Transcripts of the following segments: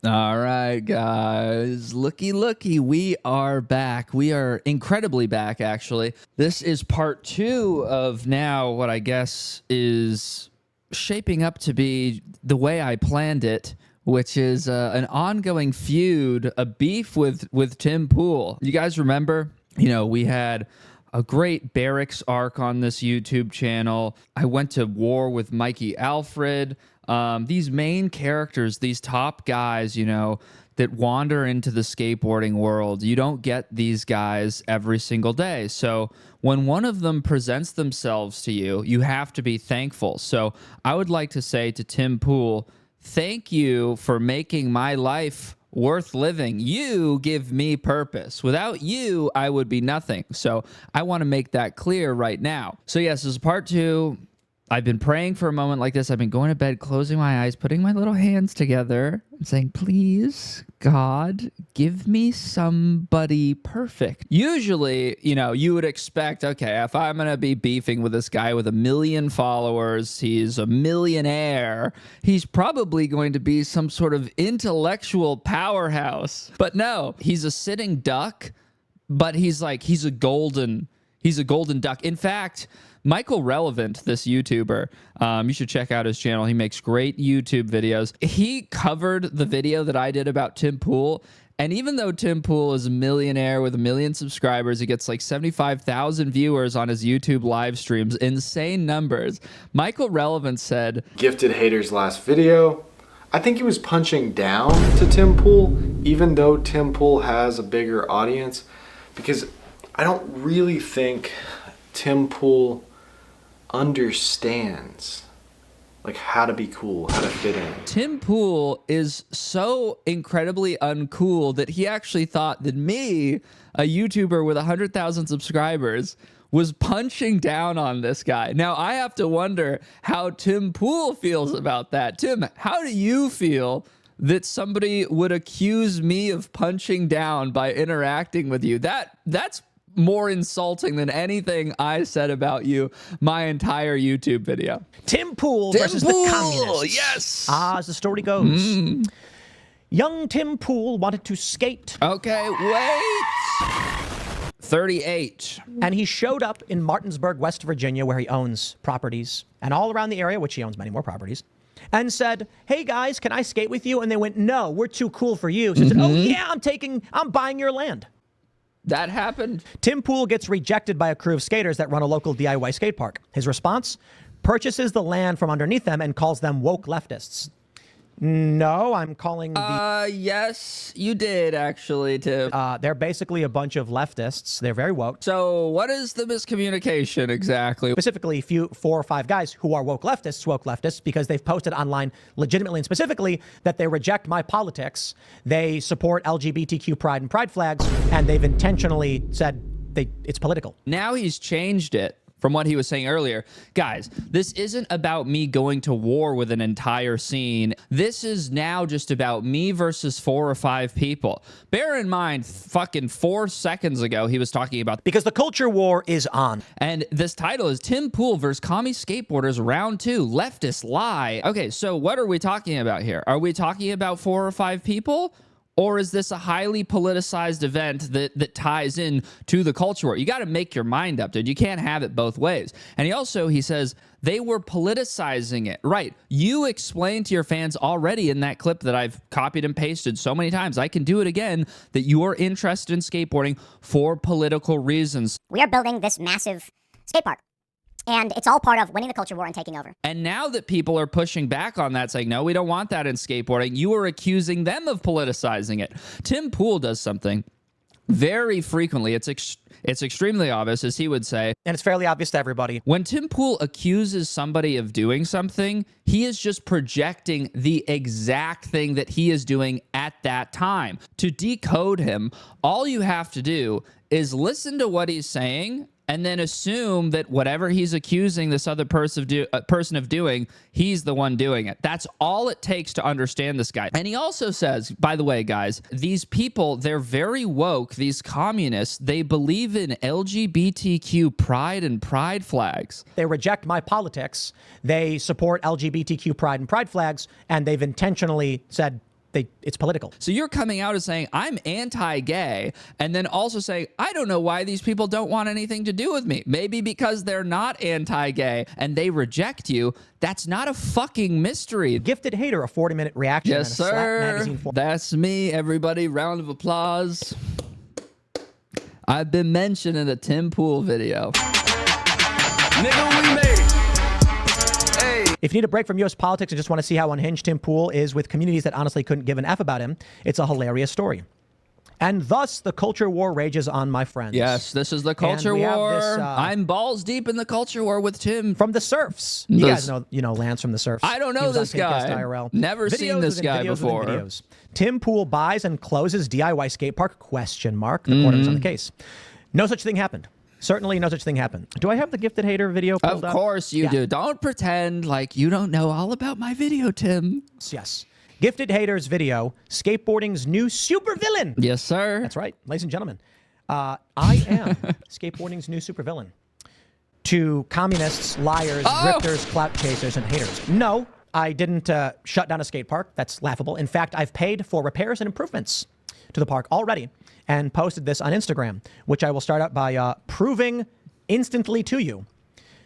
All right, guys. Looky, we are back. We are incredibly back, actually. This is part 2 of now what I guess is shaping up to be the way I planned it, which is an ongoing feud, a beef with Tim Pool. You guys remember? You know, we had a great barracks arc on this YouTube channel. I went to war with Mikey Alfred. These main characters, these top guys, you know, that wander into the skateboarding world, you don't get these guys every single day. So when one of them presents themselves to you, you have to be thankful. So I would like to say to Tim Pool, thank you for making my life worth living. You give me purpose. Without you, I would be nothing. So I want to make that clear right now. So yes, this is part 2. I've been praying for a moment like this. I've been going to bed, closing my eyes, putting my little hands together and saying, please, God, give me somebody perfect. Usually, you know, you would expect, okay, if I'm going to be beefing with this guy with 1 million followers, he's a millionaire, he's probably going to be some sort of intellectual powerhouse. But no, he's a sitting duck, but he's a golden duck. In fact, Michael Relevant, this YouTuber, you should check out his channel. He makes great YouTube videos. He covered the video that I did about Tim Pool. And even though Tim Pool is a millionaire with 1 million subscribers, he gets like 75,000 viewers on his YouTube live streams, insane numbers. Michael Relevant said, Gifted Hater's last video, I think he was punching down to Tim Pool, even though Tim Pool has a bigger audience, because I don't really think Tim Pool understands like how to be cool, how to fit in. Tim Pool is so incredibly uncool that he actually thought that me, a YouTuber with 100,000 subscribers, was punching down on this guy. Now I have to wonder how Tim Pool feels about that. Tim, how do you feel that somebody would accuse me of punching down by interacting with you? That's more insulting than anything I said about you my entire YouTube video. Tim Pool versus the communists. Yes. As the story goes. Young Tim Pool wanted to skate. Okay, wait. 38. And he showed up in Martinsburg, West Virginia, where he owns properties, and all around the area, which he owns many more properties, and said, hey guys, can I skate with you? And they went, no, we're too cool for you. So he said, oh yeah, I'm buying your land. That happened. Tim Pool gets rejected by a crew of skaters that run a local DIY skate park. His response? Purchases the land from underneath them and calls them woke leftists. No, I'm calling the... Yes, you did, actually, Tim. They're basically a bunch of leftists. They're very woke. So what is the miscommunication exactly? Specifically, 4 or 5 guys who are woke leftists, because they've posted online legitimately and specifically that they reject my politics. They support LGBTQ pride and pride flags, and they've intentionally said it's political. Now he's changed it from what he was saying earlier. Guys, this isn't about me going to war with an entire scene. This is now just about me versus 4 or 5 people. Bear in mind, fucking 4 seconds ago, he was talking about... Because the culture war is on. And this title is Tim Pool versus Commie Skateboarders Round 2, Leftists Lie. Okay, so what are we talking about here? Are we talking about 4 or 5 people? Or is this a highly politicized event that ties in to the culture war? You got to make your mind up, dude. You can't have it both ways. And he says, they were politicizing it. Right. You explained to your fans already in that clip that I've copied and pasted so many times, I can do it again, that you are interested in skateboarding for political reasons. We are building this massive skate park. And it's all part of winning the culture war and taking over. And now that people are pushing back on that, saying, no, we don't want that in skateboarding, you are accusing them of politicizing it. Tim Pool does something very frequently. It's extremely obvious, as he would say. And it's fairly obvious to everybody. When Tim Pool accuses somebody of doing something, he is just projecting the exact thing that he is doing at that time. To decode him, all you have to do is listen to what he's saying and then assume that whatever he's accusing this other person of doing, he's the one doing it. That's all it takes to understand this guy. And he also says, by the way, guys, these people, they're very woke, these communists, they believe in LGBTQ pride and pride flags. They reject my politics. They support LGBTQ pride and pride flags, and they've intentionally said it's political. So you're coming out as saying, I'm anti-gay, and then also saying, I don't know why these people don't want anything to do with me. Maybe because they're not anti-gay and they reject you. That's not a fucking mystery. Gifted Hater, a 40-minute reaction. Yes, and a Slap sir. magazine That's me, everybody. Round of applause. I've been mentioned in a Tim Pool video. Nigga, we made it. Hey. If you need a break from U.S. politics and just want to see how unhinged Tim Pool is with communities that honestly couldn't give an F about him, it's a hilarious story. And thus, the culture war rages on, my friends. Yes, this is the culture we have war. this, I'm balls deep in the culture war with Tim. From the Surfs. You guys know, Lance from the Surfs. I don't know He was on this guy. Pinkcast IRL. Never seen this guy before. Videos. Tim Pool buys and closes DIY skate park? The quarter is on the case. No such thing happened. Certainly no such thing happened. Do I have the Gifted Hater video pulled Of up? course you do. Don't pretend like you don't know all about my video, Tim. Yes. Gifted Hater's video, skateboarding's new supervillain. Yes, sir. That's right, ladies and gentlemen. I am skateboarding's new supervillain. To communists, liars, grifters, clout chasers, and haters. No, I didn't shut down a skate park. That's laughable. In fact, I've paid for repairs and improvements to the park already and posted this on Instagram, which I will start out by proving instantly to you.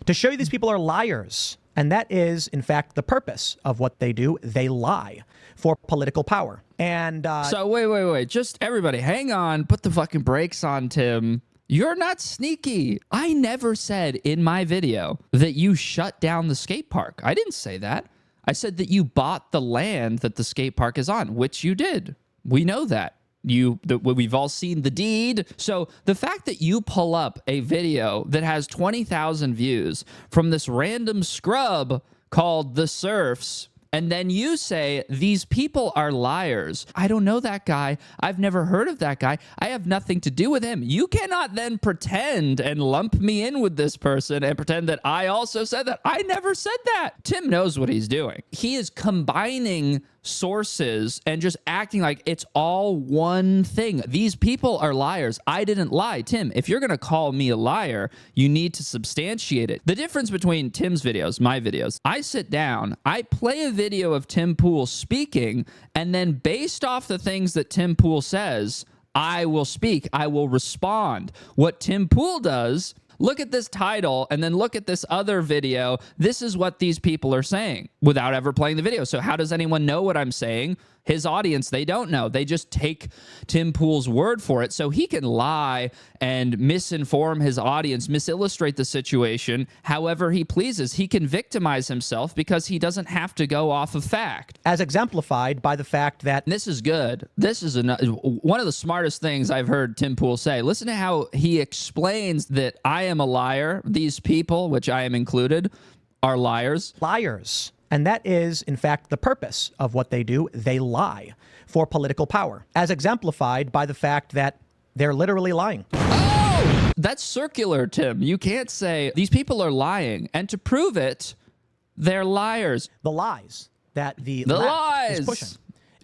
To show you these people are liars. And that is, in fact, the purpose of what they do. They lie for political power. And so wait. Just everybody, hang on. Put the fucking brakes on, Tim. You're not sneaky. I never said in my video that you shut down the skate park. I didn't say that. I said that you bought the land that the skate park is on, which you did. We know that. We've all seen the deed. So the fact that you pull up a video that has 20,000 views from this random scrub called The Surfs, and then you say, these people are liars. I don't know that guy. I've never heard of that guy. I have nothing to do with him. You cannot then pretend and lump me in with this person and pretend that I also said that. I never said that. Tim knows what he's doing. He is combining sources and just acting like it's all one thing. These people are liars. I didn't lie. Tim, if you're going to call me a liar, you need to substantiate it. The difference between Tim's videos, my videos, I sit down, I play a video of Tim Pool speaking, and then based off the things that Tim Pool says, I will speak. I will respond. What Tim Pool does, look at this title and then look at this other video. This is what these people are saying without ever playing the video. So how does anyone know what I'm saying? His audience, they don't know. They just take Tim Pool's word for it. So he can lie and misinform his audience, misillustrate the situation however he pleases. He can victimize himself because he doesn't have to go off of fact. As exemplified by the fact that... This is good. This is one of the smartest things I've heard Tim Pool say. Listen to how he explains that I am a liar. These people, which I am included, are liars. Liars. And that is, in fact, the purpose of what they do. They lie for political power, as exemplified by the fact that they're literally lying. Oh, that's circular, Tim. You can't say these people are lying. And to prove it, they're liars. The lies that the lies is pushing.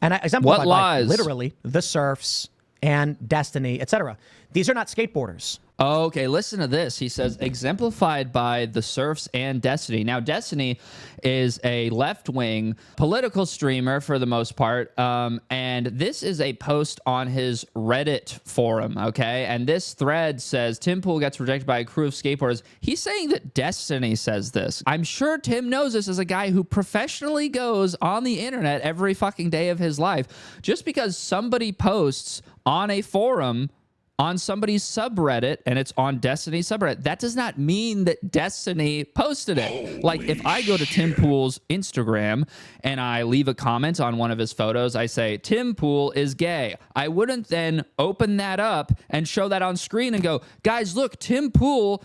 And I exemplified What lies? by literally the Surfs and Destiny, etc. These are not skateboarders. Okay, listen to this. He says, exemplified by the Surfs and Destiny. Now, Destiny is a left-wing political streamer for the most part, and this is a post on his Reddit forum, okay? And this thread says, Tim Pool gets rejected by a crew of skateboarders. He's saying that Destiny says this. I'm sure Tim knows this as a guy who professionally goes on the internet every fucking day of his life. Just because somebody posts on a forum on somebody's subreddit, and it's on Destiny subreddit, that does not mean that Destiny posted it. Like, if I go to Tim Pool's Instagram and I leave a comment on one of his photos, I say, Tim Pool is gay. I wouldn't then open that up and show that on screen and go, guys, look, Tim Pool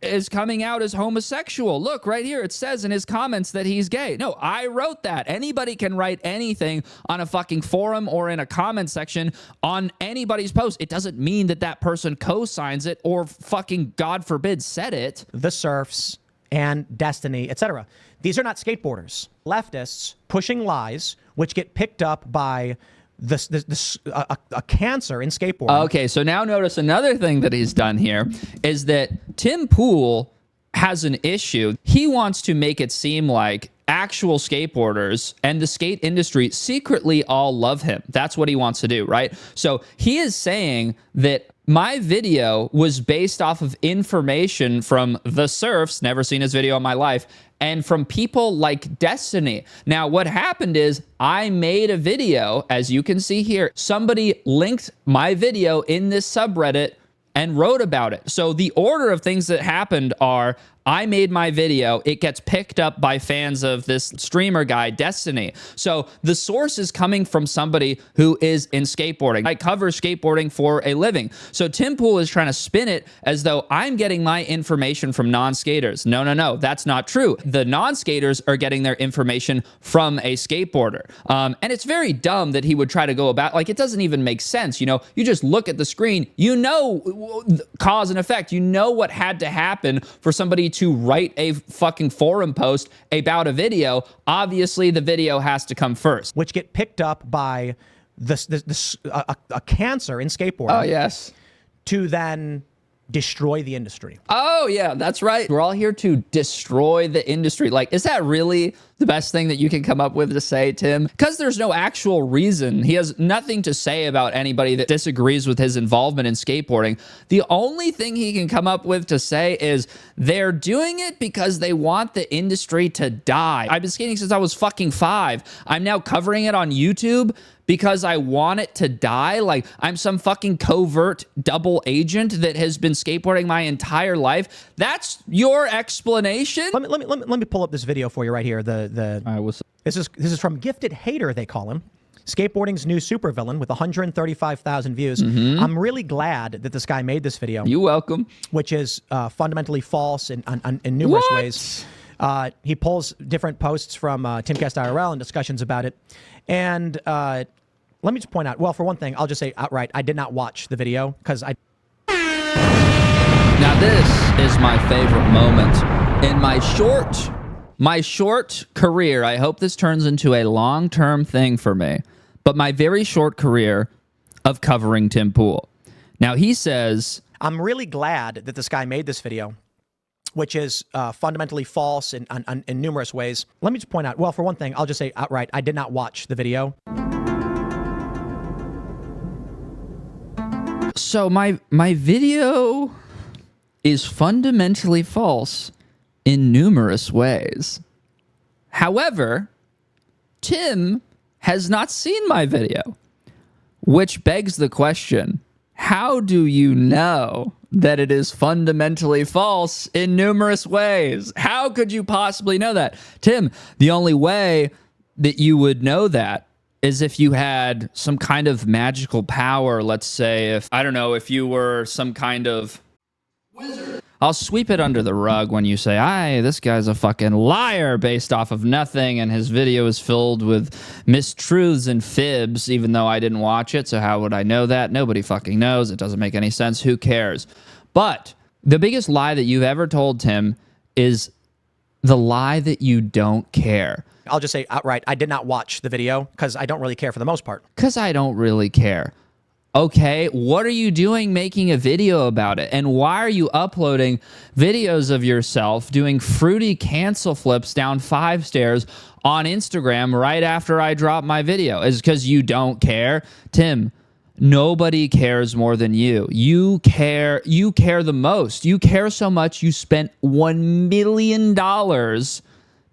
is coming out as homosexual. Look, right here, it says in his comments that he's gay. No, I wrote that. Anybody can write anything on a fucking forum or in a comment section on anybody's post. It doesn't mean that that person co-signs it or fucking, God forbid, said it. The Surfs and Destiny, etc. These are not skateboarders. Leftists pushing lies, which get picked up by a cancer in skateboarding. Okay, so now notice another thing that he's done here is that Tim Pool has an issue. He wants to make it seem like actual skateboarders and the skate industry secretly all love him. That's what he wants to do, right? So he is saying that my video was based off of information from the Surfs, never seen his video in my life, and from people like Destiny. Now, what happened is I made a video, as you can see here. Somebody linked my video in this subreddit and wrote about it. So the order of things that happened are I made my video. It gets picked up by fans of this streamer guy, Destiny. So the source is coming from somebody who is in skateboarding. I cover skateboarding for a living. So Tim Pool is trying to spin it as though I'm getting my information from non-skaters. No, no, no, that's not true. The non-skaters are getting their information from a skateboarder. And it's very dumb that he would try to go about, like, it doesn't even make sense. You know, you just look at the screen, you know, cause and effect. You know what had to happen for somebody to write a fucking forum post about a video. Obviously, the video has to come first. Which get picked up by a cancer in skateboarding. Oh, yes. To then destroy the industry. Oh, yeah, that's right. We're all here to destroy the industry. Like, is that really the best thing that you can come up with to say, Tim? Because there's no actual reason. He has nothing to say about anybody that disagrees with his involvement in skateboarding. The only thing he can come up with to say is they're doing it because they want the industry to die. I've been skating since I was fucking 5. I'm now covering it on YouTube because I want it to die. Like, I'm some fucking covert double agent that has been skateboarding my entire life. That's your explanation? Let me pull up this video for you right here. This is from Gifted Hater, they call him. Skateboarding's new supervillain with 135,000 views. I'm really glad that this guy made this video. You're welcome. Which is fundamentally false in numerous ways. He pulls different posts from Timcast IRL and discussions about it. And let me just point out, well, for one thing, I'll just say outright, I did not watch the video because I... Now this is my favorite moment in my short career. I hope this turns into a long-term thing for me, but my very short career of covering Tim Pool. Now he says, I'm really glad that this guy made this video, which is fundamentally false in numerous ways. Let me just point out, well, for one thing, I'll just say outright, I did not watch the video. So my video is fundamentally false in numerous ways. However, Tim has not seen my video, which begs the question, how do you know that it is fundamentally false in numerous ways? How could you possibly know that? Tim, the only way that you would know that is if you had some kind of magical power. Let's say if you were some kind of wizard. I'll sweep it under the rug when you say, this guy's a fucking liar based off of nothing, and his video is filled with mistruths and fibs, even though I didn't watch it, so how would I know that? Nobody fucking knows. It doesn't make any sense. Who cares? But the biggest lie that you've ever told, Tim, is the lie that you don't care. I'll just say outright, I did not watch the video because I don't really care for the most part. Because I don't really care. Okay, what are you doing making a video about it? And why are you uploading videos of yourself doing fruity cancel flips down 5 stairs on Instagram right after I drop my video? Is it because you don't care? Tim, nobody cares more than you. You care the most. You care so much you spent $1 million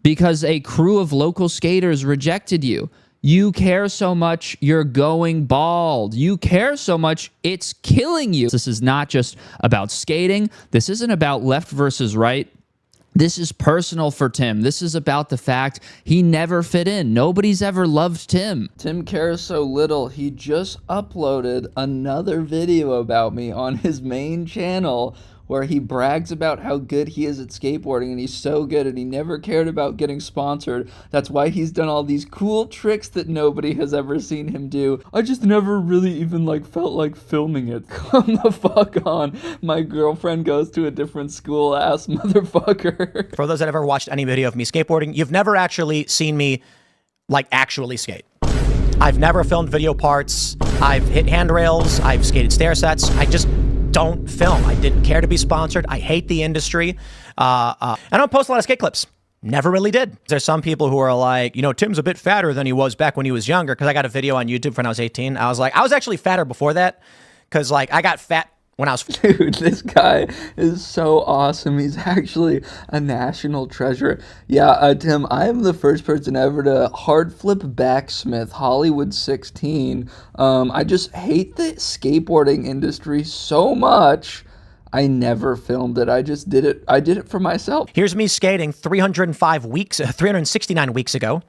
because a crew of local skaters rejected you. You care so much, you're going bald. You care so much, it's killing you. This is not just about skating. This isn't about left versus right. This is personal for Tim. This is about the fact he never fit in. Nobody's ever loved Tim. Tim cares so little, he just uploaded another video about me on his main channel where he brags about how good he is at skateboarding, and he's so good, and he never cared about getting sponsored. That's why he's done all these cool tricks that nobody has ever seen him do. I just never really even felt like filming it. Come the fuck on. My girlfriend goes to a different school, ass motherfucker. For those that have ever watched any video of me skateboarding, you've never actually seen me actually skate. I've never filmed video parts. I've hit handrails. I've skated stair sets. I just don't film. I didn't care to be sponsored. I hate the industry. I don't post a lot of skate clips. Never really did. There's some people who are like, you know, Tim's a bit fatter than he was back when he was younger, because I got a video on YouTube when I was 18. I was like, I was actually fatter before that, because like I got fat when I was... Dude, this guy is so awesome. He's actually a national treasure. Yeah, Tim, I am the first person ever to hard flip backsmith Hollywood 16. I just hate the skateboarding industry so much. I never filmed it. I just did it. I did it for myself. Here's me skating 369 weeks ago,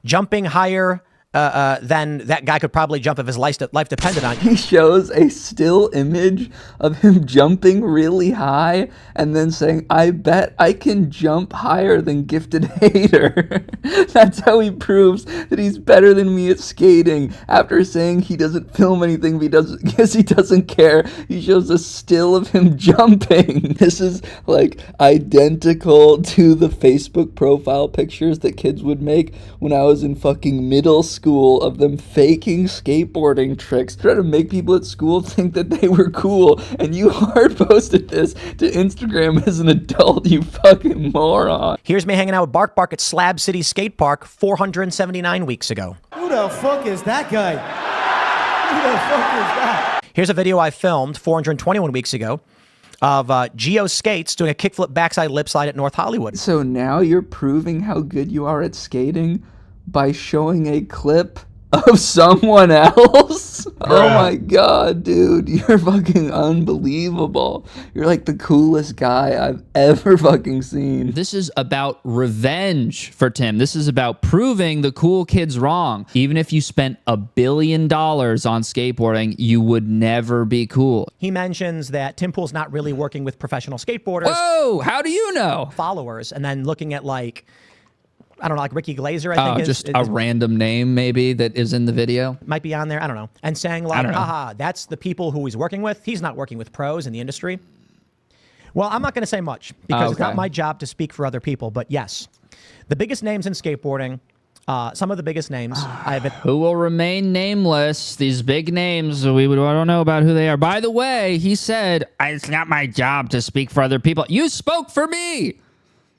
jumping higher than that guy could probably jump if his life depended on it. He shows a still image of him jumping really high and then saying, I bet I can jump higher than Gifted Hater. That's how he proves that he's better than me at skating. After saying he doesn't film anything because he doesn't care, he shows a still of him jumping. This is like identical to the Facebook profile pictures that kids would make when I was in fucking middle school of them faking skateboarding tricks, trying to make people at school think that they were cool, and you hard posted this to Instagram as an adult, you fucking moron. Here's me hanging out with Bark Bark at Slab City Skate Park 479 weeks ago. Who the fuck is that guy? Who the fuck is that? Here's a video I filmed 421 weeks ago of Geo Skates doing a kickflip backside lip slide at North Hollywood. So now you're proving how good you are at skating by showing a clip of someone else? Oh my god, dude, you're fucking unbelievable. You're like the coolest guy I've ever fucking seen. This is about revenge for Tim. This is about proving the cool kids wrong. Even if you spent $1 billion on skateboarding, you would never be cool. He mentions that Tim Pool's not really working with professional skateboarders. Whoa, how do you know? Followers, and then looking at like, I don't know, like Ricky Glazer, I think just a random name maybe that is in the video. Might be on there, I don't know. And saying like, haha, that's the people who he's working with. He's not working with pros in the industry. Well, I'm not going to say much because it's not my job to speak for other people. But yes, the biggest names in skateboarding, some of the biggest names who will remain nameless. These big names, I don't know about who they are. By the way, he said, it's not my job to speak for other people. You spoke for me.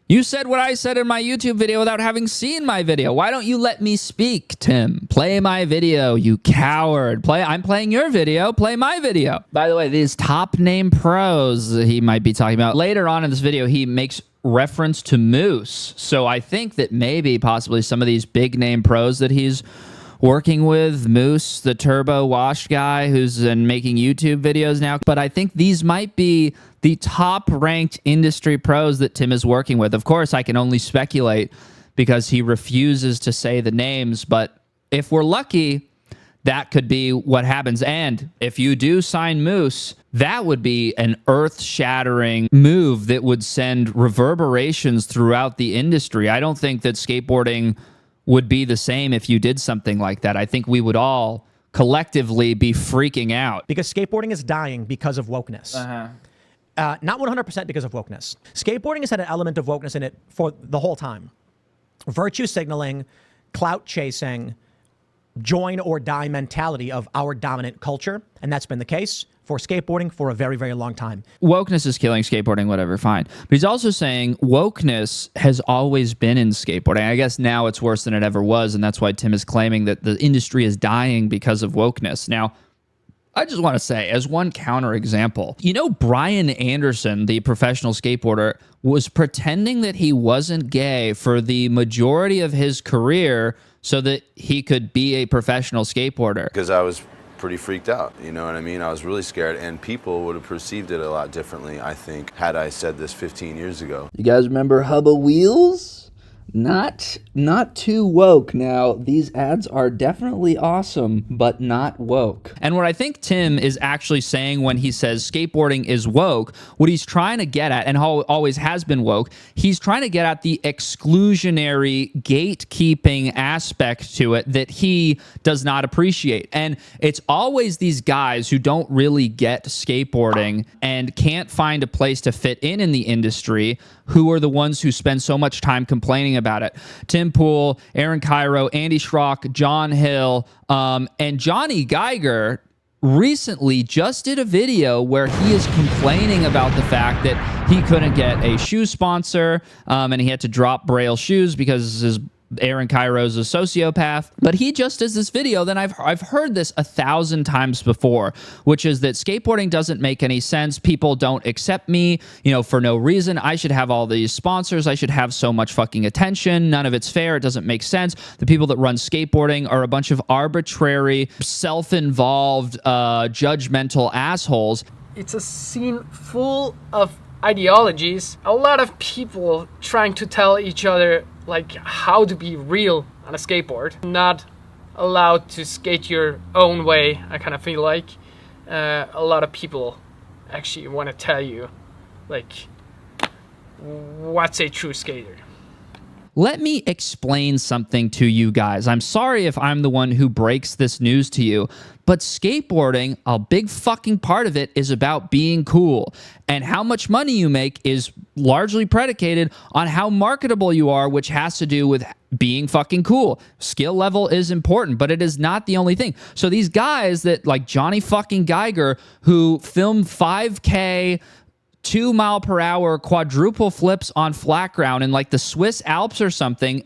You said what I said in my YouTube video without having seen my video. Why don't you let me speak, Tim? Play my video, you coward. I'm playing your video. Play my video. By the way, these top name pros he might be talking about. Later on in this video, he makes reference to Moose. So I think that maybe possibly some of these big name pros that he's working with, Moose, the turbo wash guy who's making YouTube videos now. But I think these might be the top ranked industry pros that Tim is working with. Of course, I can only speculate because he refuses to say the names. But if we're lucky, that could be what happens. And if you do sign Moose, that would be an earth-shattering move that would send reverberations throughout the industry. I don't think that skateboarding would be the same if you did something like that. I think we would all collectively be freaking out. Because skateboarding is dying because of wokeness. Not 100% because of wokeness. Skateboarding has had an element of wokeness in it for the whole time. Virtue signaling, clout chasing, join or die mentality of our dominant culture. And that's been the case for skateboarding for a very, very long time. Wokeness is killing skateboarding, whatever, fine. But he's also saying wokeness has always been in skateboarding. I guess now it's worse than it ever was, and that's why Tim is claiming that the industry is dying because of wokeness. Now, I just want to say, as one counterexample, you know, Brian Anderson, the professional skateboarder, was pretending that he wasn't gay for the majority of his career so that he could be a professional skateboarder. Because I was pretty freaked out, you know what I mean? I was really scared, and people would have perceived it a lot differently, I think, had I said this 15 years ago. You guys remember Hubba Wheels? Not too woke. Now, these ads are definitely awesome, but not woke. And what I think Tim is actually saying when he says skateboarding is woke, what he's trying to get at, and always has been woke, he's trying to get at the exclusionary gatekeeping aspect to it that he does not appreciate. And it's always these guys who don't really get skateboarding and can't find a place to fit in the industry who are the ones who spend so much time complaining about it. Tim Pool, Aaron Cairo, Andy Schrock, John Hill, and Johnny Geiger recently just did a video where he is complaining about the fact that he couldn't get a shoe sponsor, and he had to drop Braille shoes because his Aaron Cairo's a sociopath. But he just does this video. Then I've heard this 1,000 times before, which is that skateboarding doesn't make any sense. People don't accept me, for no reason. I should have all these sponsors. I should have so much fucking attention. None of it's fair. It doesn't make sense. The people that run skateboarding are a bunch of arbitrary, self-involved, judgmental assholes. It's a scene full of ideologies. A lot of people trying to tell each other like how to be real on a skateboard, not allowed to skate your own way. I kind of feel like a lot of people actually want to tell you like what's a true skater. Let me explain something to you guys. I'm sorry if I'm the one who breaks this news to you, but skateboarding, a big fucking part of it is about being cool. And how much money you make is largely predicated on how marketable you are, which has to do with being fucking cool. Skill level is important, but it is not the only thing. So these guys that like Johnny fucking Geiger who film 5K 2-mile-per-hour quadruple flips on flat ground in like the Swiss Alps or something.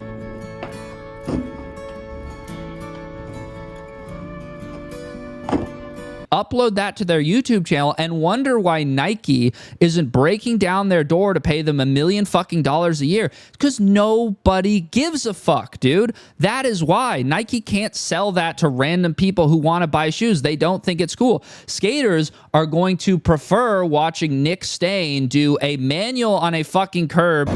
Upload that to their YouTube channel and wonder why Nike isn't breaking down their door to pay them $1 million fucking dollars a year. Because nobody gives a fuck, dude. That is why Nike can't sell that to random people who want to buy shoes. They don't think it's cool. Skaters are going to prefer watching Nick Stain do a manual on a fucking curb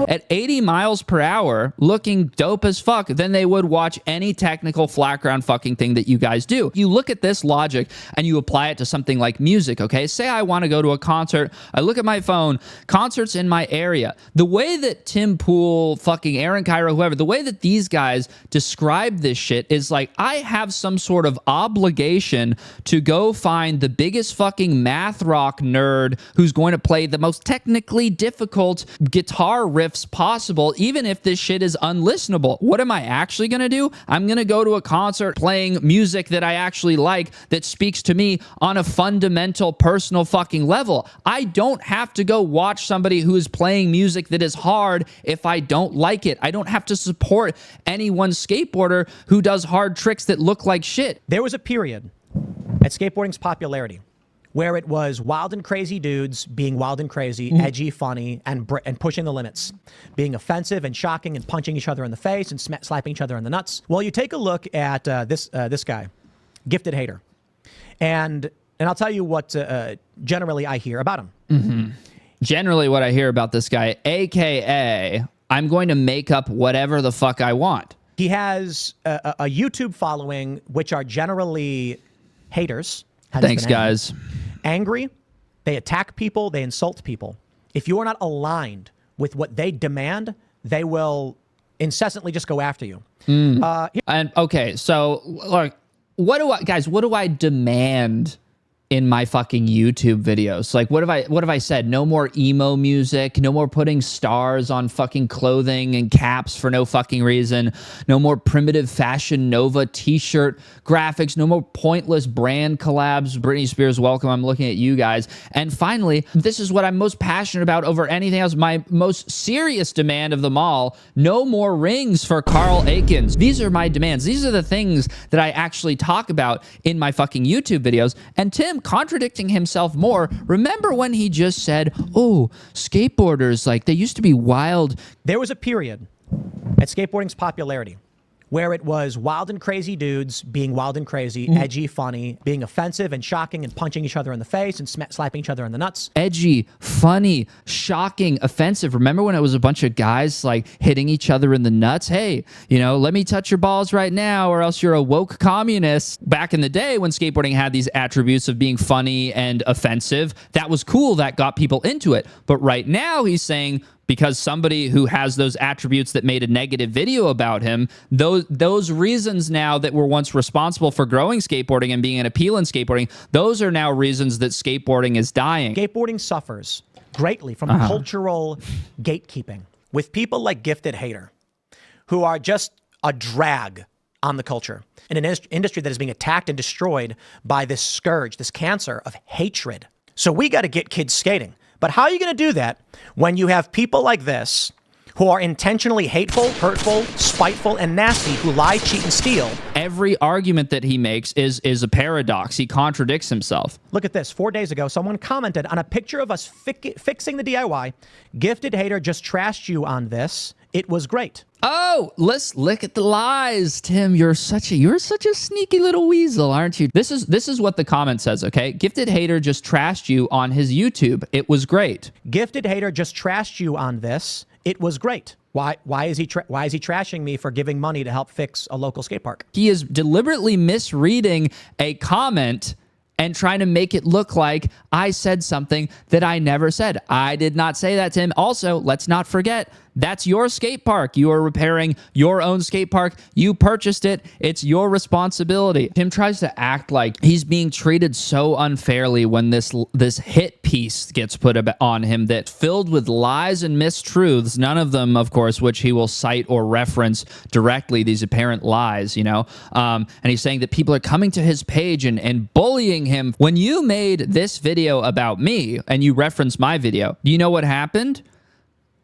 at 80 miles per hour looking dope as fuck than they would watch any technical flat ground fucking thing that you guys do. You look at this logic and you apply it to something like music, okay? Say I want to go to a concert. I look at my phone, concerts in my area. The way that Tim Pool, fucking Aaron Cairo, whoever, the way that these guys describe this shit is like I have some sort of obligation to go find the biggest fucking math rock nerd who's going to play the most technically difficult guitar riffs possible, even if this shit is unlistenable. What am I actually going to do? I'm going to go to a concert playing music that I actually like that speaks to me on a fundamental personal fucking level. I don't have to go watch somebody who is playing music that is hard if I don't like it. I don't have to support any one skateboarder who does hard tricks that look like shit. There was a period at skateboarding's popularity where it was wild and crazy dudes being wild and crazy, edgy, funny, and pushing the limits, being offensive and shocking and punching each other in the face and slapping each other in the nuts. Well, you take a look at this guy, Gifted Hater, and I'll tell you what generally I hear about him. Mm-hmm. Generally what I hear about this guy, AKA, I'm going to make up whatever the fuck I want. He has a YouTube following, which are generally haters. Thanks, guys. Angry, they attack people, they insult people. If you are not aligned with what they demand, they will incessantly just go after you. And okay, so like, what do I demand in my fucking YouTube videos? Like, what have I said? No more emo music, no more putting stars on fucking clothing and caps for no fucking reason, no more primitive Fashion Nova t-shirt graphics, no more pointless brand collabs. Britney Spears, welcome. I'm looking at you guys. And finally, this is what I'm most passionate about over anything else, my most serious demand of them all, no more rings for Carl Aikens. These are my demands. These are the things that I actually talk about in my fucking YouTube videos. And Tim, contradicting himself more, remember when he just said, oh, skateboarders, like, they used to be wild. There was a period at skateboarding's popularity where it was wild and crazy dudes being wild and crazy, edgy, funny, being offensive and shocking and punching each other in the face and slapping each other in the nuts. Edgy, funny, shocking, offensive. Remember when it was a bunch of guys like hitting each other in the nuts? Hey, let me touch your balls right now or else you're a woke communist. Back in the day when skateboarding had these attributes of being funny and offensive, that was cool. That got people into it. But right now he's saying, because somebody who has those attributes that made a negative video about him, those reasons now that were once responsible for growing skateboarding and being an appeal in skateboarding, those are now reasons that skateboarding is dying. Skateboarding suffers greatly from cultural gatekeeping with people like Gifted Hater, who are just a drag on the culture in an industry that is being attacked and destroyed by this scourge, this cancer of hatred. So we got to get kids skating. But how are you going to do that when you have people like this who are intentionally hateful, hurtful, spiteful, and nasty, who lie, cheat, and steal? Every argument that he makes is a paradox. He contradicts himself. Look at this. 4 days ago, someone commented on a picture of us fixing the DIY. Gifted hater just trashed you on this. It was great. Oh, let's look at the lies, Tim. You're such a sneaky little weasel, aren't you? This is what the comment says, okay? Gifted hater just trashed you on his YouTube. It was great. Gifted hater just trashed you on this. It was great. Why is he trashing me for giving money to help fix a local skate park? He is deliberately misreading a comment and trying to make it look like I said something that I never said. I did not say that, Tim. Also, let's not forget, that's your skate park. You are repairing your own skate park. You purchased it. It's your responsibility. Tim tries to act like he's being treated so unfairly when this hit piece gets put on him that's filled with lies and mistruths, none of them, of course, which he will cite or reference directly, these apparent lies, you know? And he's saying that people are coming to his page and bullying him. When you made this video about me and you referenced my video, do you know what happened?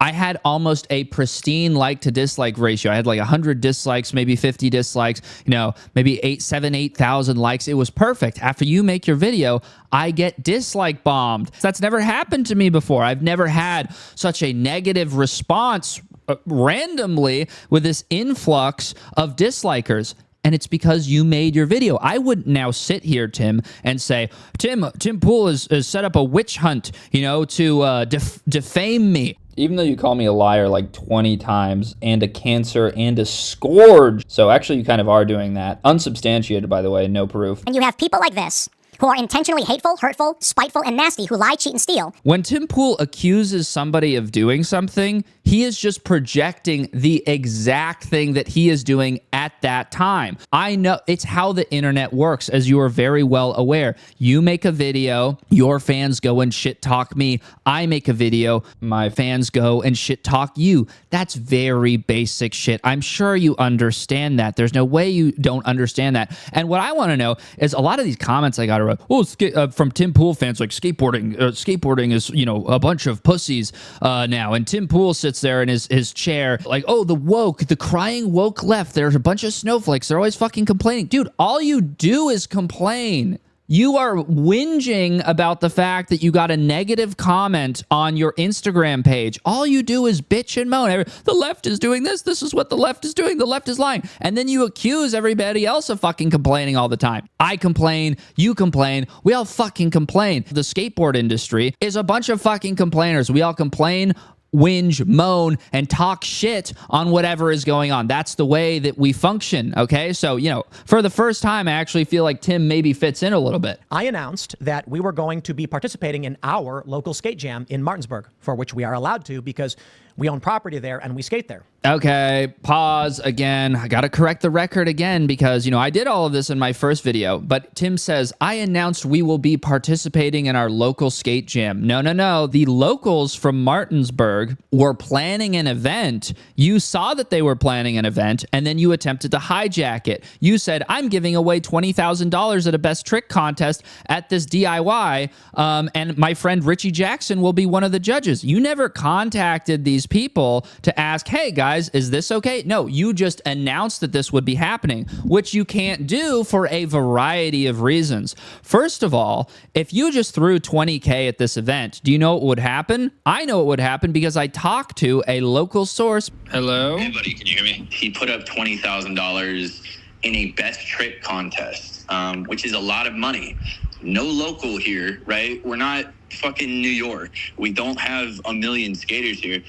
I had almost a pristine like to dislike ratio. I had like 100 dislikes, maybe 50 dislikes, you know, maybe 8,000 likes. It was perfect. After you make your video, I get dislike bombed. That's never happened to me before. I've never had such a negative response randomly with this influx of dislikers. And it's because you made your video. I wouldn't now sit here, Tim, and say, Tim Pool has set up a witch hunt, you know, to defame me. Even though you call me a liar like 20 times and a cancer and a scourge. So actually you kind of are doing that. Unsubstantiated, by the way, no proof. And you have people like this who are intentionally hateful, hurtful, spiteful, and nasty, who lie, cheat, and steal. When Tim Pool accuses somebody of doing something, he is just projecting the exact thing that he is doing at that time. I know it's how the internet works, as you are very well aware. You make a video, your fans go and shit talk me. I make a video, my fans go and shit talk you. That's very basic shit. I'm sure you understand that. There's no way you don't understand that. And what I want to know is a lot of these comments I got from Tim Pool fans, like skateboarding is, you know, a bunch of pussies now. And Tim Pool sits there in his chair like, oh, the crying woke left. There's a bunch of snowflakes. They're always fucking complaining. Dude, all you do is complain. You are whinging about the fact that you got a negative comment on your Instagram page. All you do is bitch and moan. The left is doing this. This is what the left is doing. The left is lying. And then you accuse everybody else of fucking complaining all the time. I complain. You complain. We all fucking complain. The skateboard industry is a bunch of fucking complainers. We all complain, whinge, moan, and talk shit on whatever is going on. That's the way that we function, okay? So, you know, for the first time, I actually feel like Tim maybe fits in a little bit. I announced that we were going to be participating in our local skate jam in Martinsburg, for which we are allowed to because we own property there and we skate there. Okay, pause again. I gotta correct the record again because, you know, I did all of this in my first video, but Tim says, I announced we will be participating in our local skate jam. No. The locals from Martinsburg were planning an event. You saw that they were planning an event, and then you attempted to hijack it. You said, I'm giving away $20,000 at a best trick contest at this DIY, and my friend Richie Jackson will be one of the judges. You never contacted these people to ask, hey guys, is this okay? No, you just announced that this would be happening, which you can't do for a variety of reasons. First of all, if you just threw $20K at this event, do you know what would happen? I know what would happen because I talked to a local source. Hello? Hey buddy, can you hear me? He put up $20,000 in a best trick contest, which is a lot of money. No local here, right? We're not fucking New York. We don't have a million skaters here.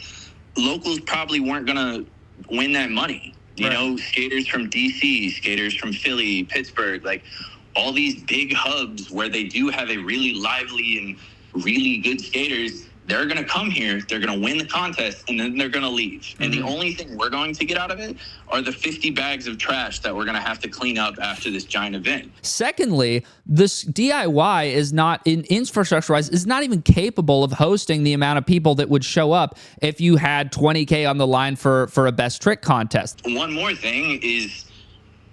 Locals probably weren't gonna win that money. You know, skaters from DC, skaters from Philly, Pittsburgh, like all these big hubs where they do have a really lively and really good skaters, they're going to come here, they're going to win the contest, and then they're going to leave. Mm-hmm. And the only thing we're going to get out of it are the 50 bags of trash that we're going to have to clean up after this giant event. Secondly, this DIY is not, in infrastructure-wise, is not even capable of hosting the amount of people that would show up if you had $20K on the line for a best trick contest. One more thing is,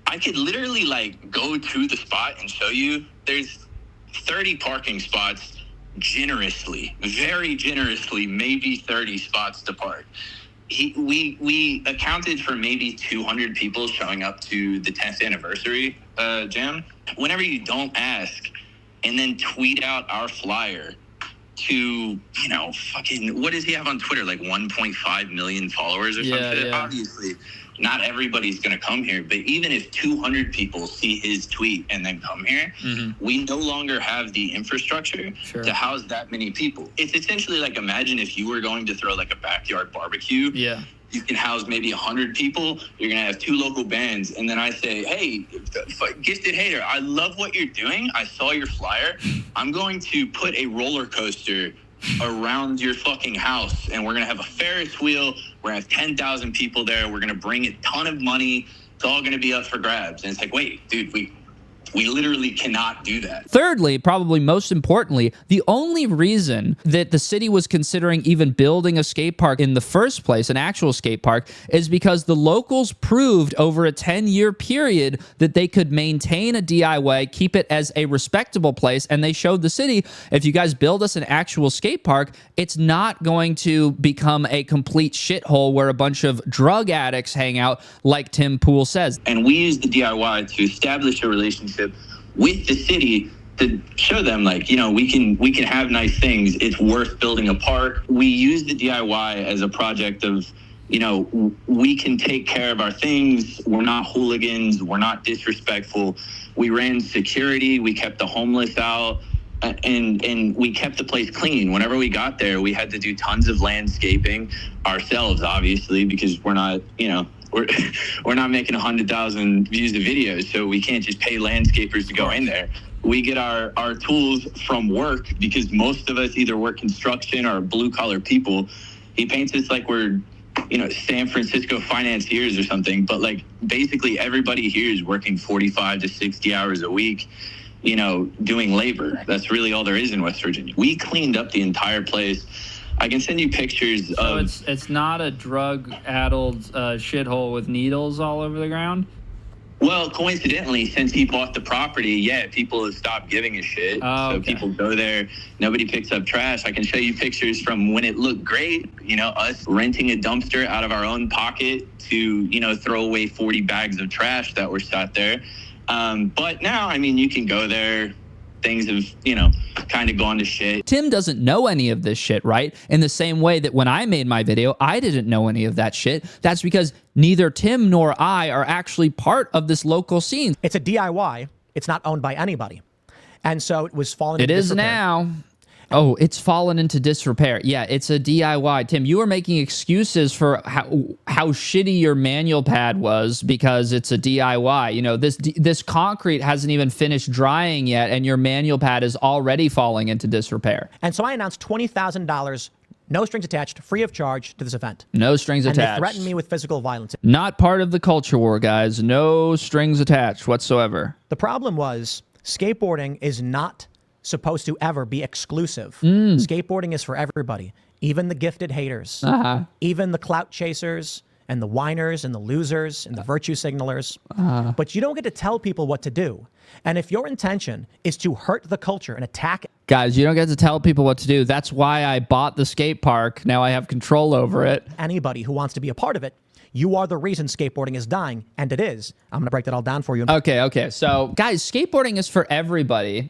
I could literally like go to the spot and show you. There's 30 parking spots generously, very generously, maybe 30 spots to park. We accounted for maybe 200 people showing up to the 10th anniversary jam. Whenever you don't ask and then tweet out our flyer to, you know, fucking, what does he have on Twitter? Like 1.5 million followers or something? Yeah. Obviously, not everybody's going to come here. But even if 200 people see his tweet and then come here, we no longer have the infrastructure to house that many people. It's essentially like, imagine if you were going to throw like a backyard barbecue. Yeah. You can house maybe 100 people. You're going to have 2 local bands. And then I say, hey, Gifted Hater, I love what you're doing. I saw your flyer. I'm going to put a roller coaster around your fucking house. And we're going to have a Ferris wheel. We're going to have 10,000 people there. We're going to bring a ton of money. It's all going to be up for grabs. And it's like, wait, dude, we literally cannot do that. Thirdly, probably most importantly, the only reason that the city was considering even building a skate park in the first place, an actual skate park, is because the locals proved over a 10-year period that they could maintain a DIY, keep it as a respectable place, and they showed the city, if you guys build us an actual skate park, it's not going to become a complete shithole where a bunch of drug addicts hang out, like Tim Pool says. And we use the DIY to establish a relationship with the city to show them, like, you know, we can have nice things. It's worth building a park. We use the DIY as a project of, you know, we can take care of our things. We're not hooligans. We're not disrespectful. We ran security. We kept the homeless out. And we kept the place clean. Whenever we got there, we had to do tons of landscaping ourselves, obviously, because we're not, you know, we're not making 100,000 views of videos, so we can't just pay landscapers to go in there. We get our tools from work, because most of us either work construction or blue-collar people. He paints us like we're, you know, San Francisco financiers or something, but like basically everybody here is working 45 to 60 hours a week, you know, doing labor. That's really all there is in West Virginia. We cleaned up the entire place. I can send you pictures of... So it's not a drug-addled shithole with needles all over the ground? Well, coincidentally, since he bought the property, yeah, people have stopped giving a shit. Oh, so okay. people go there, nobody picks up trash. I can show you pictures from when it looked great, you know, us renting a dumpster out of our own pocket to, you know, throw away 40 bags of trash that were sat there. But now, I mean, you can go there. Things have, you know, kind of gone to shit. Tim doesn't know any of this shit, right? In the same way that when I made my video, I didn't know any of that shit. That's because neither Tim nor I are actually part of this local scene. It's a DIY. It's not owned by anybody. And so it was falling into disrepair. It is now. Oh, it's fallen into disrepair. Yeah, it's a DIY. Tim, you were making excuses for how shitty your manual pad was because it's a DIY. You know, this concrete hasn't even finished drying yet, and your manual pad is already falling into disrepair. And so I announced $20,000, no strings attached, free of charge to this event. No strings attached. And they threatened me with physical violence. Not part of the culture war, guys. No strings attached whatsoever. The problem was skateboarding is not supposed to ever be exclusive. Skateboarding is for everybody, even the gifted haters, even the clout chasers and the whiners and the losers and the virtue signalers. But you don't get to tell people what to do. And if your intention is to hurt the culture and attack... Guys, you don't get to tell people what to do. That's why I bought the skate park. Now I have control over it. Anybody who wants to be a part of it, you are the reason skateboarding is dying, and it is. I'm going to break that all down for you. Okay. So, guys, skateboarding is for everybody.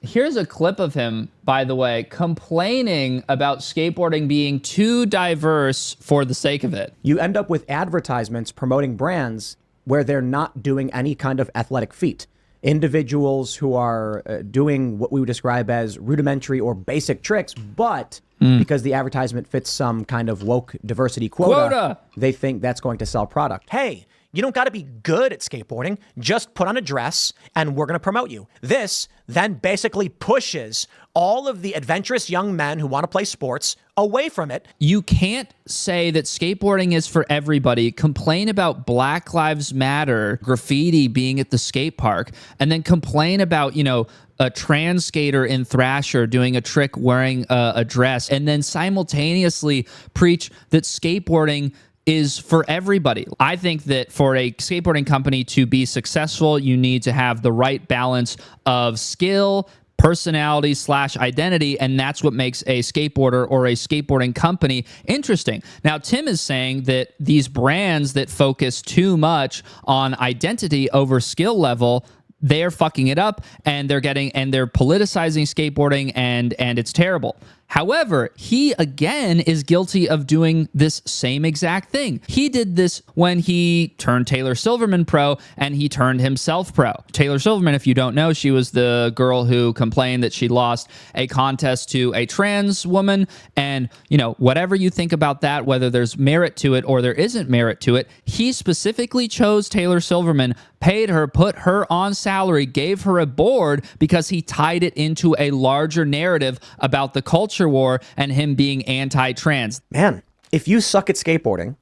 Here's a clip of him, by the way, complaining about skateboarding being too diverse for the sake of it. You end up with advertisements promoting brands where they're not doing any kind of athletic feat. Individuals who are doing what we would describe as rudimentary or basic tricks, but because the advertisement fits some kind of woke diversity quota, they think that's going to sell product. Hey, you don't got to be good at skateboarding. Just put on a dress and we're going to promote you. This then basically pushes all of the adventurous young men who want to play sports away from it. You can't say that skateboarding is for everybody, complain about Black Lives Matter graffiti being at the skate park, and then complain about, you know, a trans skater in Thrasher doing a trick wearing a dress, and then simultaneously preach that skateboarding is for everybody. I think that for a skateboarding company to be successful, you need to have the right balance of skill, personality / identity, and that's what makes a skateboarder or a skateboarding company interesting. Now, Tim is saying that these brands that focus too much on identity over skill level, they're fucking it up, and they're politicizing skateboarding, and it's terrible. However, he again is guilty of doing this same exact thing. He did this when he turned Taylor Silverman pro and he turned himself pro. Taylor Silverman, if you don't know, she was the girl who complained that she lost a contest to a trans woman. And, you know, whatever you think about that, whether there's merit to it or there isn't merit to it, he specifically chose Taylor Silverman, paid her, put her on salary, gave her a board because he tied it into a larger narrative about the culture war and him being anti-trans. Man, if you suck at skateboarding,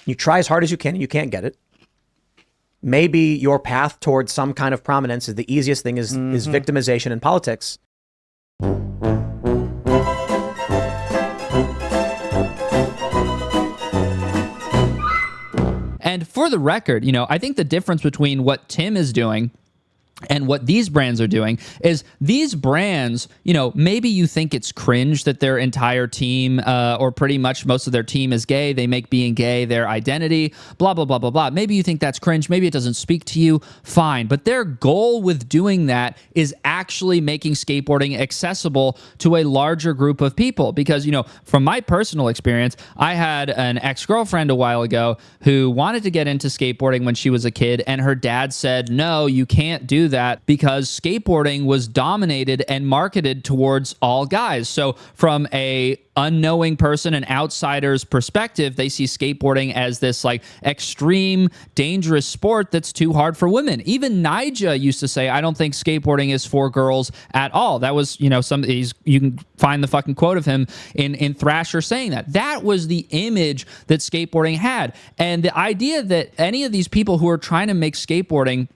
you try as hard as you can and you can't get it, maybe your path towards some kind of prominence is the easiest thing is victimization in politics. And for the record, you know, I think the difference between what Tim is doing and what these brands are doing is these brands, you know, maybe you think it's cringe that their entire team or pretty much most of their team is gay. They make being gay their identity, blah, blah, blah, blah, blah. Maybe you think that's cringe. Maybe it doesn't speak to you. Fine. But their goal with doing that is actually making skateboarding accessible to a larger group of people. Because, you know, from my personal experience, I had an ex-girlfriend a while ago who wanted to get into skateboarding when she was a kid. And her dad said, no, you can't do that because skateboarding was dominated and marketed towards all guys. So from a unknowing person, an outsider's perspective, they see skateboarding as this like extreme, dangerous sport that's too hard for women. Even Nyjah used to say, I don't think skateboarding is for girls at all. That was, you know, you can find the fucking quote of him in Thrasher saying that. That was the image that skateboarding had. And the idea that any of these people who are trying to make skateboarding,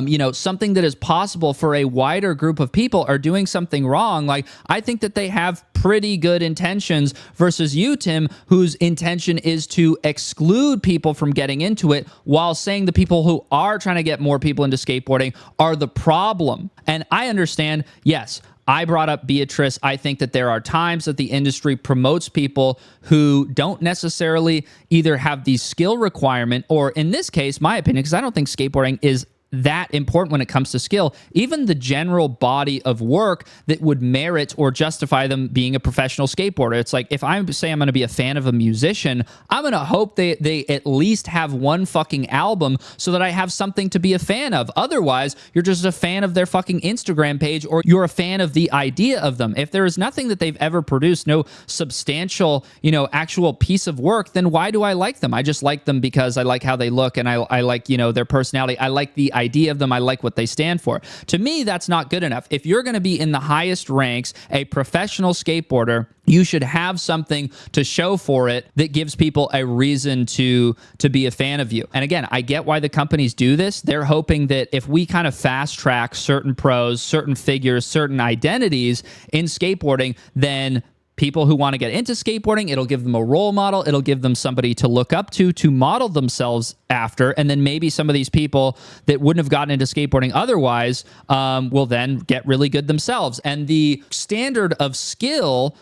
you know, something that is possible for a wider group of people are doing something wrong. Like, I think that they have pretty good intentions versus you, Tim, whose intention is to exclude people from getting into it while saying the people who are trying to get more people into skateboarding are the problem. And I understand, yes, I brought up Beatrice. I think that there are times that the industry promotes people who don't necessarily either have the skill requirement or, in this case, my opinion, because I don't think skateboarding is that important when it comes to skill, even the general body of work that would merit or justify them being a professional skateboarder. It's like, if I say I'm going to be a fan of a musician, I'm going to hope they at least have one fucking album so that I have something to be a fan of. Otherwise, you're just a fan of their fucking Instagram page, or you're a fan of the idea of them. If there is nothing that they've ever produced, no substantial, you know, actual piece of work, then why do I like them? I just like them because I like how they look and I like, you know, their personality. I like the idea of them. I like what they stand for. To me, that's not good enough. If you're going to be in the highest ranks, a professional skateboarder, you should have something to show for it that gives people a reason to be a fan of you. And again, I get why the companies do this. They're hoping that if we kind of fast track certain pros, certain figures, certain identities in skateboarding, then people who want to get into skateboarding, it'll give them a role model. It'll give them somebody to look up to model themselves after. And then maybe some of these people that wouldn't have gotten into skateboarding otherwise will then get really good themselves. And the standard of skill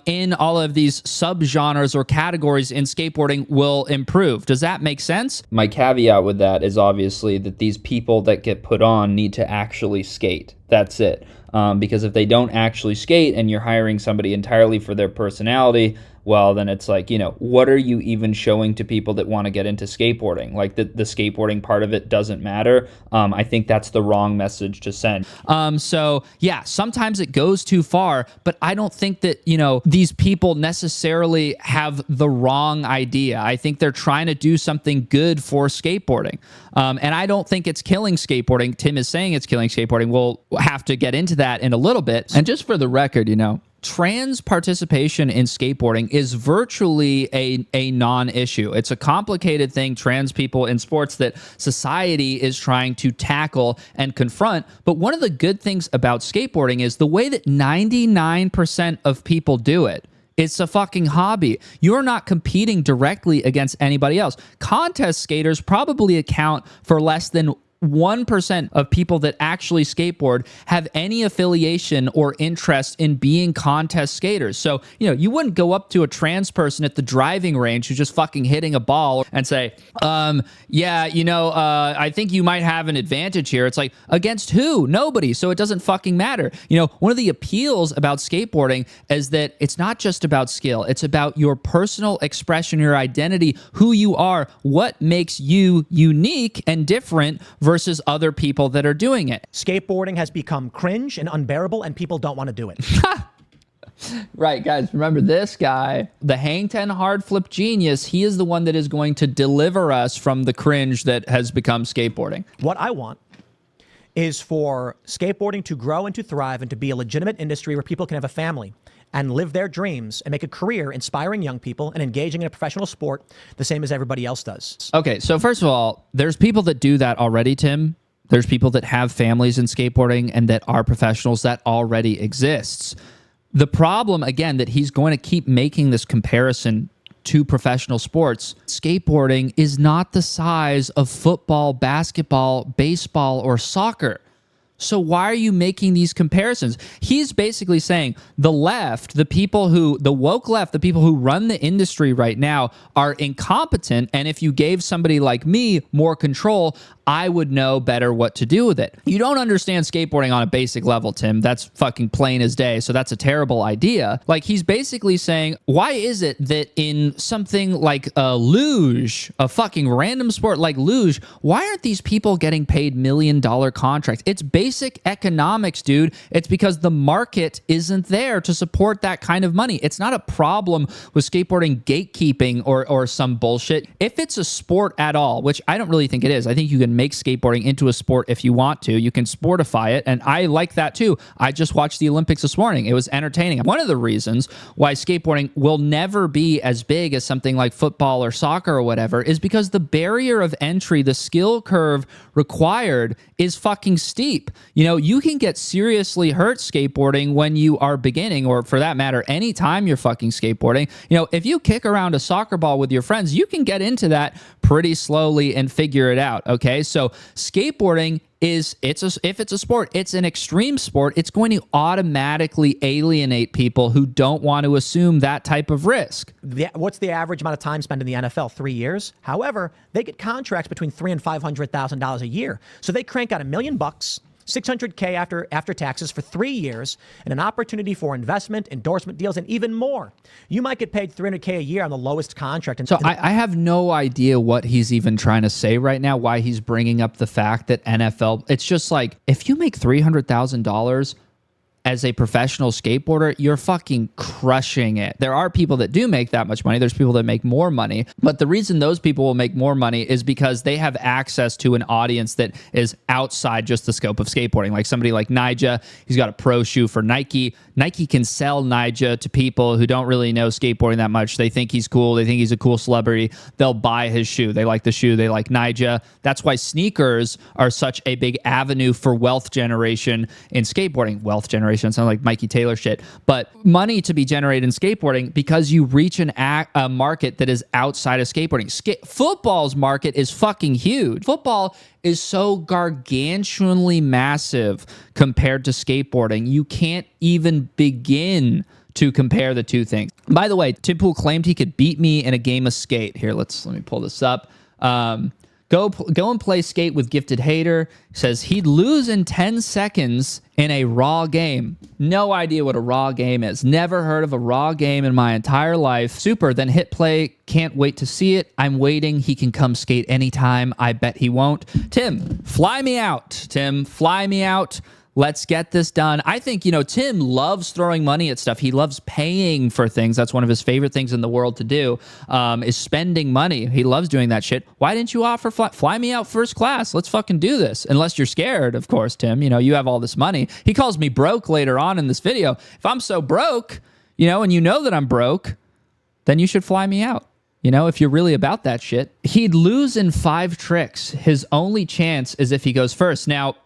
in all of these subgenres or categories in skateboarding will improve. Does that make sense? My caveat with that is obviously that these people that get put on need to actually skate. That's it. Because if they don't actually skate and you're hiring somebody entirely for their personality, well, then it's like, you know, what are you even showing to people that want to get into skateboarding? Like the skateboarding part of it doesn't matter. I think that's the wrong message to send. So yeah, sometimes it goes too far, but I don't think that, you know, these people necessarily have the wrong idea. I think they're trying to do something good for skateboarding. And I don't think it's killing skateboarding. Tim is saying it's killing skateboarding. We'll have to get into that in a little bit. And just for the record, you know, trans participation in skateboarding is virtually a non-issue. It's a complicated thing, trans people in sports, that society is trying to tackle and confront. But one of the good things about skateboarding is the way that 99% of people do it It's a fucking hobby. You're not competing directly against anybody else. Contest skaters probably account for less than 1% of people that actually skateboard have any affiliation or interest in being contest skaters. So, you wouldn't go up to a trans person at the driving range who's just fucking hitting a ball and say, I think you might have an advantage here. It's like, against who? Nobody. So it doesn't fucking matter. One of the appeals about skateboarding is that it's not just about skill. It's about your personal expression, your identity, who you are, what makes you unique and different versus other people that are doing it. Skateboarding has become cringe and unbearable, and people don't want to do it. Right, guys, remember this guy, the Hang 10 hard flip genius, he is the one that is going to deliver us from the cringe that has become skateboarding. What I want is for skateboarding to grow and to thrive and to be a legitimate industry where people can have a family and live their dreams and make a career inspiring young people and engaging in a professional sport the same as everybody else does. Okay, so first of all, there's people that do that already, Tim. There's people that have families in skateboarding and that are professionals. That already exists. The problem, again, that he's going to keep making this comparison to professional sports. Skateboarding is not the size of football, basketball, baseball, or soccer. So why are you making these comparisons? He's basically saying the left, the woke left, the people who run the industry right now are incompetent. And if you gave somebody like me more control, I would know better what to do with it. You don't understand skateboarding on a basic level, Tim. That's fucking plain as day. So that's a terrible idea. Like, he's basically saying, why is it that in something like a luge, a fucking random sport like luge, why aren't these people getting paid $1 million contracts? It's basic economics, dude. It's because the market isn't there to support that kind of money. It's not a problem with skateboarding gatekeeping or some bullshit. If it's a sport at all, which I don't really think it is, I think you can make skateboarding into a sport if you want to. You can sportify it, and I like that too. I just watched the Olympics this morning. It was entertaining. One of the reasons why skateboarding will never be as big as something like football or soccer or whatever is because the barrier of entry, the skill curve required is fucking steep. You can get seriously hurt skateboarding when you are beginning, or for that matter, anytime you're fucking skateboarding. If you kick around a soccer ball with your friends, you can get into that pretty slowly and figure it out, okay? So skateboarding if it's a sport, it's an extreme sport. It's going to automatically alienate people who don't want to assume that type of risk. What's the average amount of time spent in the NFL? 3 years. However, they get contracts between $300,000 and $500,000 a year. So they crank out $1 million, $600K after taxes for 3 years, and an opportunity for investment, endorsement deals, and even more. You might get paid $300K a year on the lowest contract. So I have no idea what he's even trying to say right now, why he's bringing up the fact that NFL, it's just like, if you make $300,000 as a professional skateboarder, you're fucking crushing it. There are people that do make that much money. There's people that make more money. But the reason those people will make more money is because they have access to an audience that is outside just the scope of skateboarding. Like somebody like Nyjah, he's got a pro shoe for Nike. Nike can sell Nyjah to people who don't really know skateboarding that much. They think he's cool. They think he's a cool celebrity. They'll buy his shoe. They like the shoe. They like Nyjah. That's why sneakers are such a big avenue for wealth generation in skateboarding. Wealth generation sounds like Mikey Taylor shit, but money to be generated in skateboarding because you reach a market that is outside of skateboarding. Football's market is fucking huge. Football is so gargantuanly massive compared to skateboarding. You can't even begin to compare the two things. By the way, Tim Pool claimed he could beat me in a game of skate. Here, let me pull this up. Go and play skate with Gifted Hater. Says he'd lose in 10 seconds in a raw game. No idea what a raw game is. Never heard of a raw game in my entire life. Super, then hit play. Can't wait to see it. I'm waiting. He can come skate anytime. I bet he won't. Tim, fly me out. Tim, fly me out. Let's get this done. I think, Tim loves throwing money at stuff. He loves paying for things. That's one of his favorite things in the world to do, is spending money. He loves doing that shit. Why didn't you offer fly me out first class? Let's fucking do this. Unless you're scared, of course, Tim. You have all this money. He calls me broke later on in this video. If I'm so broke, and you know that I'm broke, then you should fly me out. If you're really about that shit. He'd lose in 5 tricks. His only chance is if he goes first. Now,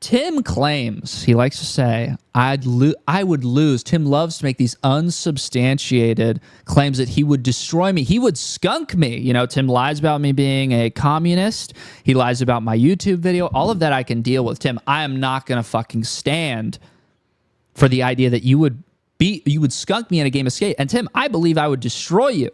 Tim claims, he likes to say, I would lose. Tim loves to make these unsubstantiated claims that he would destroy me. He would skunk me. You know, Tim lies about me being a communist. He lies about my YouTube video. All of that I can deal with. Tim, I am not going to fucking stand for the idea that you would skunk me in a game of skate. And Tim, I believe I would destroy you.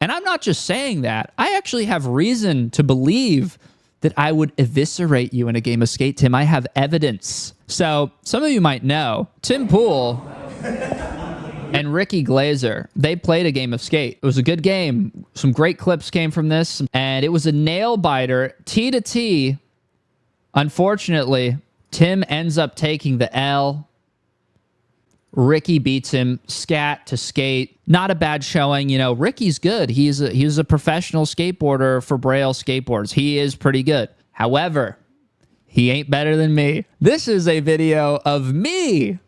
And I'm not just saying that. I actually have reason to believe that I would eviscerate you in a game of skate, Tim. I have evidence. So some of you might know, Tim Pool and Ricky Glazer, they played a game of skate. It was a good game. Some great clips came from this, and it was a nail biter, T to T. Unfortunately, Tim ends up taking the L. Ricky beats him scat to skate. Not a bad showing. You know, Ricky's good. He's a professional skateboarder for Braille skateboards. He is pretty good. However, he ain't better than me. This is a video of me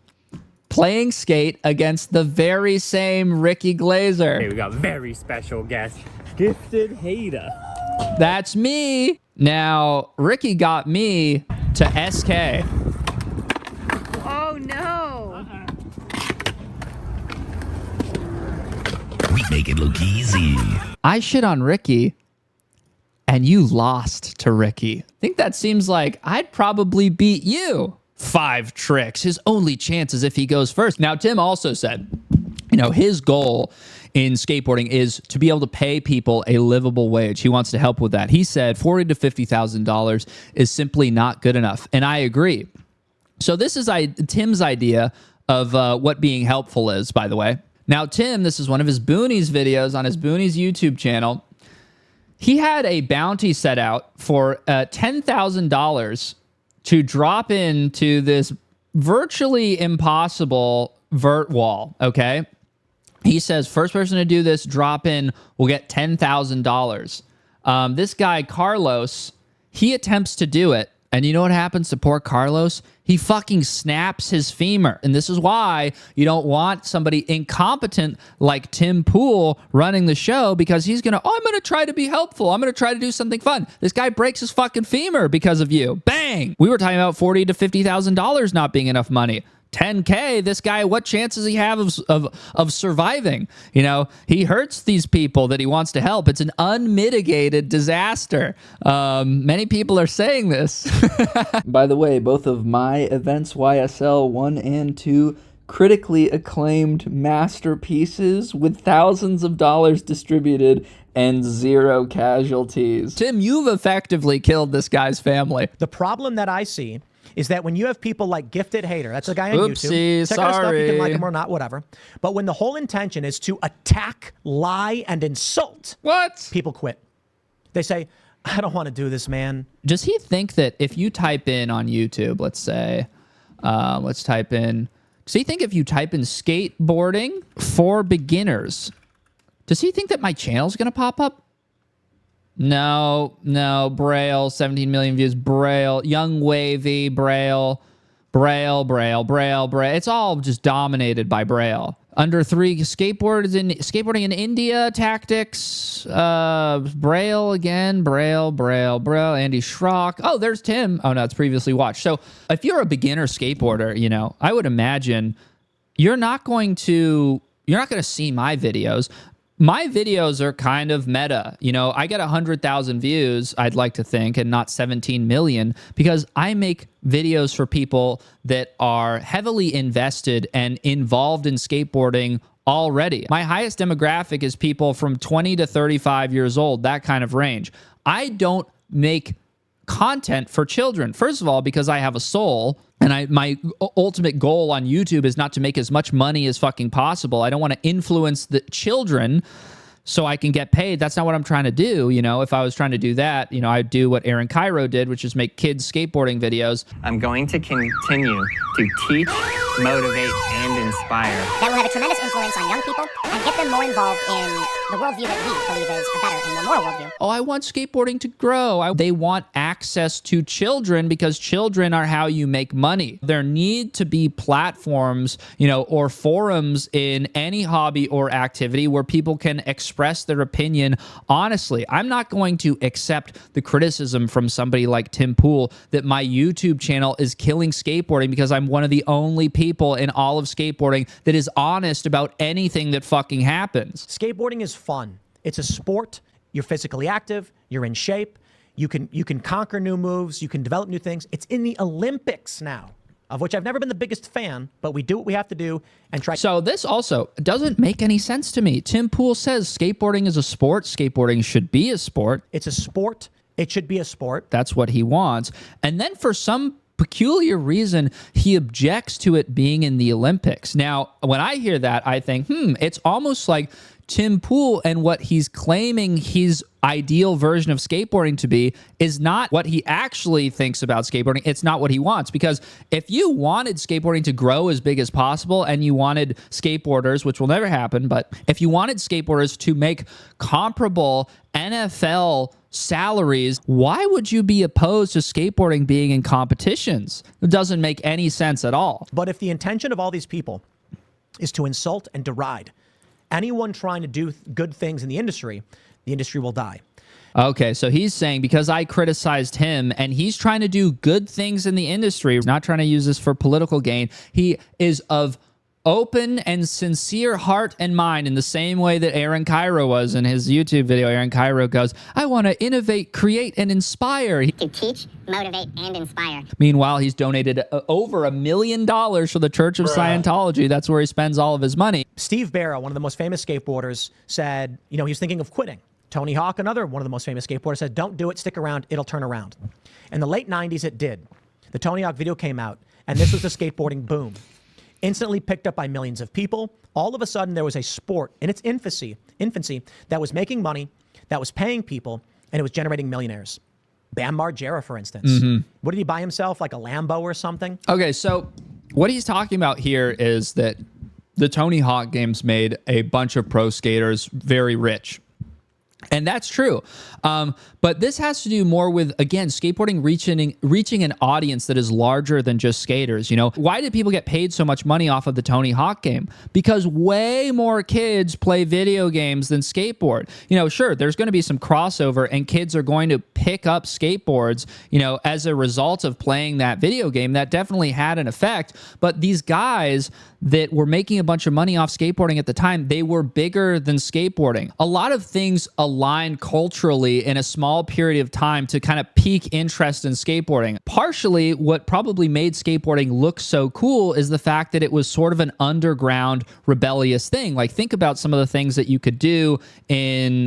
playing skate against the very same Ricky Glazer. Hey, we got very special guest, Gifted Hater. That's me. Now, Ricky got me to SK. Oh no. We make it look easy. I shit on Ricky, and you lost to Ricky. I think that seems like I'd probably beat you. 5 tricks. His only chance is if he goes first. Now, Tim also said, you know, his goal in skateboarding is to be able to pay people a livable wage. He wants to help with that. He said $40,000 to $50,000 is simply not good enough, and I agree. So this is Tim's idea of what being helpful is, by the way. Now, Tim, this is one of his Boonies videos on his Boonies YouTube channel. He had a bounty set out for $10,000 to drop into this virtually impossible vert wall, okay? He says, first person to do this, drop in, will get $10,000. This guy, Carlos, he attempts to do it. And you know what happens to poor Carlos? He fucking snaps his femur. And this is why you don't want somebody incompetent like Tim Pool running the show, because he's going to, I'm going to try to be helpful. I'm going to try to do something fun. This guy breaks his fucking femur because of you. Bang! We were talking about $40,000 to $50,000 not being enough money. 10K, this guy, what chance does he have of surviving? You know, he hurts these people that he wants to help. It's an unmitigated disaster. Many people are saying this. By the way, both of my events, YSL 1 and 2, critically acclaimed masterpieces with thousands of dollars distributed and 0 casualties. Tim, you've effectively killed this guy's family. The problem that I see is that when you have people like Gifted Hater, that's a guy on Oopsie, YouTube. Check out his stuff, you can sorry. like him or not, whatever. But when the whole intention is to attack, lie, and insult, What? people quit. They say, I don't want to do this, man. Does he think that if you type in on YouTube, let's say, does he think if you type in skateboarding for beginners, does he think that my channel's going to pop up? No, Braille, 17 million views, Braille, Young Wavy, Braille. It's all just dominated by Braille. Under 3 skateboarding in India, tactics, Braille again, Braille, Andy Schrock. Oh, there's Tim. Oh no, it's previously watched. So if you're a beginner skateboarder, you know, I would imagine you're not going to see my videos. My videos are kind of meta. You know, I get 100,000 views, I'd like to think, and not 17 million, because I make videos for people that are heavily invested and involved in skateboarding already. My highest demographic is people from 20 to 35 years old, that kind of range. I don't make content for children. First of all, because I have a soul, and my ultimate goal on YouTube is not to make as much money as fucking possible. I don't want to influence the children so I can get paid. That's not what I'm trying to do. You know, if I was trying to do that, you know, I'd do what Aaron Cairo did, which is make kids skateboarding videos. I'm going to continue to teach, motivate, and inspire. That will have a tremendous influence on young people and get them more involved in the worldview that we believe is a better and more moral worldview. Oh, I want skateboarding to grow. They want access to children because children are how you make money. There need to be platforms, you know, or forums in any hobby or activity where people can express express their opinion honestly. I'm not going to accept the criticism from somebody like Tim Pool that my YouTube channel is killing skateboarding because I'm one of the only people in all of skateboarding that is honest about anything that fucking happens. Skateboarding is fun. It's a sport. You're physically active. You're in shape. You can conquer new moves. You can develop new things. It's in the Olympics now, of which I've never been the biggest fan, but we do what we have to do and try. So this also doesn't make any sense to me. Tim Pool says skateboarding is a sport. Skateboarding should be a sport. It's a sport. It should be a sport. That's what he wants. And then for some peculiar reason, he objects to it being in the Olympics. Now, when I hear that, I think, it's almost like Tim Pool and what he's claiming his ideal version of skateboarding to be is not what he actually thinks about skateboarding. It's not what he wants. Because if you wanted skateboarding to grow as big as possible and you wanted skateboarders, which will never happen, but if you wanted skateboarders to make comparable NFL salaries, why would you be opposed to skateboarding being in competitions? It doesn't make any sense at all. But if the intention of all these people is to insult and deride anyone trying to do good things in the industry will die. Okay, so he's saying because I criticized him and he's trying to do good things in the industry, not trying to use this for political gain, he is of open and sincere heart and mind in the same way that Aaron Cairo was in his YouTube video. Aaron Cairo goes, I want to innovate, create, and inspire. To teach, motivate, and inspire. Meanwhile, he's donated over $1 million for the Church of Scientology. That's where he spends all of his money. Steve Barrow, one of the most famous skateboarders, said, he was thinking of quitting. Tony Hawk, another one of the most famous skateboarders, said, don't do it, stick around, it'll turn around. In the late 90s, it did. The Tony Hawk video came out, and this was the skateboarding boom. Instantly picked up by millions of people. All of a sudden, there was a sport in its infancy that was making money, that was paying people, and it was generating millionaires. Bam Margera, for instance. What did he buy himself, like a Lambo or something? Okay, so what he's talking about here is that the Tony Hawk games made a bunch of pro skaters very rich. And that's true. But this has to do more with, again, skateboarding reaching an audience that is larger than just skaters. Why did people get paid so much money off of the Tony Hawk game? Because way more kids play video games than skateboard. Sure, there's going to be some crossover and kids are going to pick up skateboards, as a result of playing that video game. That definitely had an effect. But these guys that were making a bunch of money off skateboarding at the time, they were bigger than skateboarding. A lot of things aligned culturally in a small period of time to kind of pique interest in skateboarding. Partially, what probably made skateboarding look so cool is the fact that it was sort of an underground, rebellious thing. Like, think about some of the things that you could do in,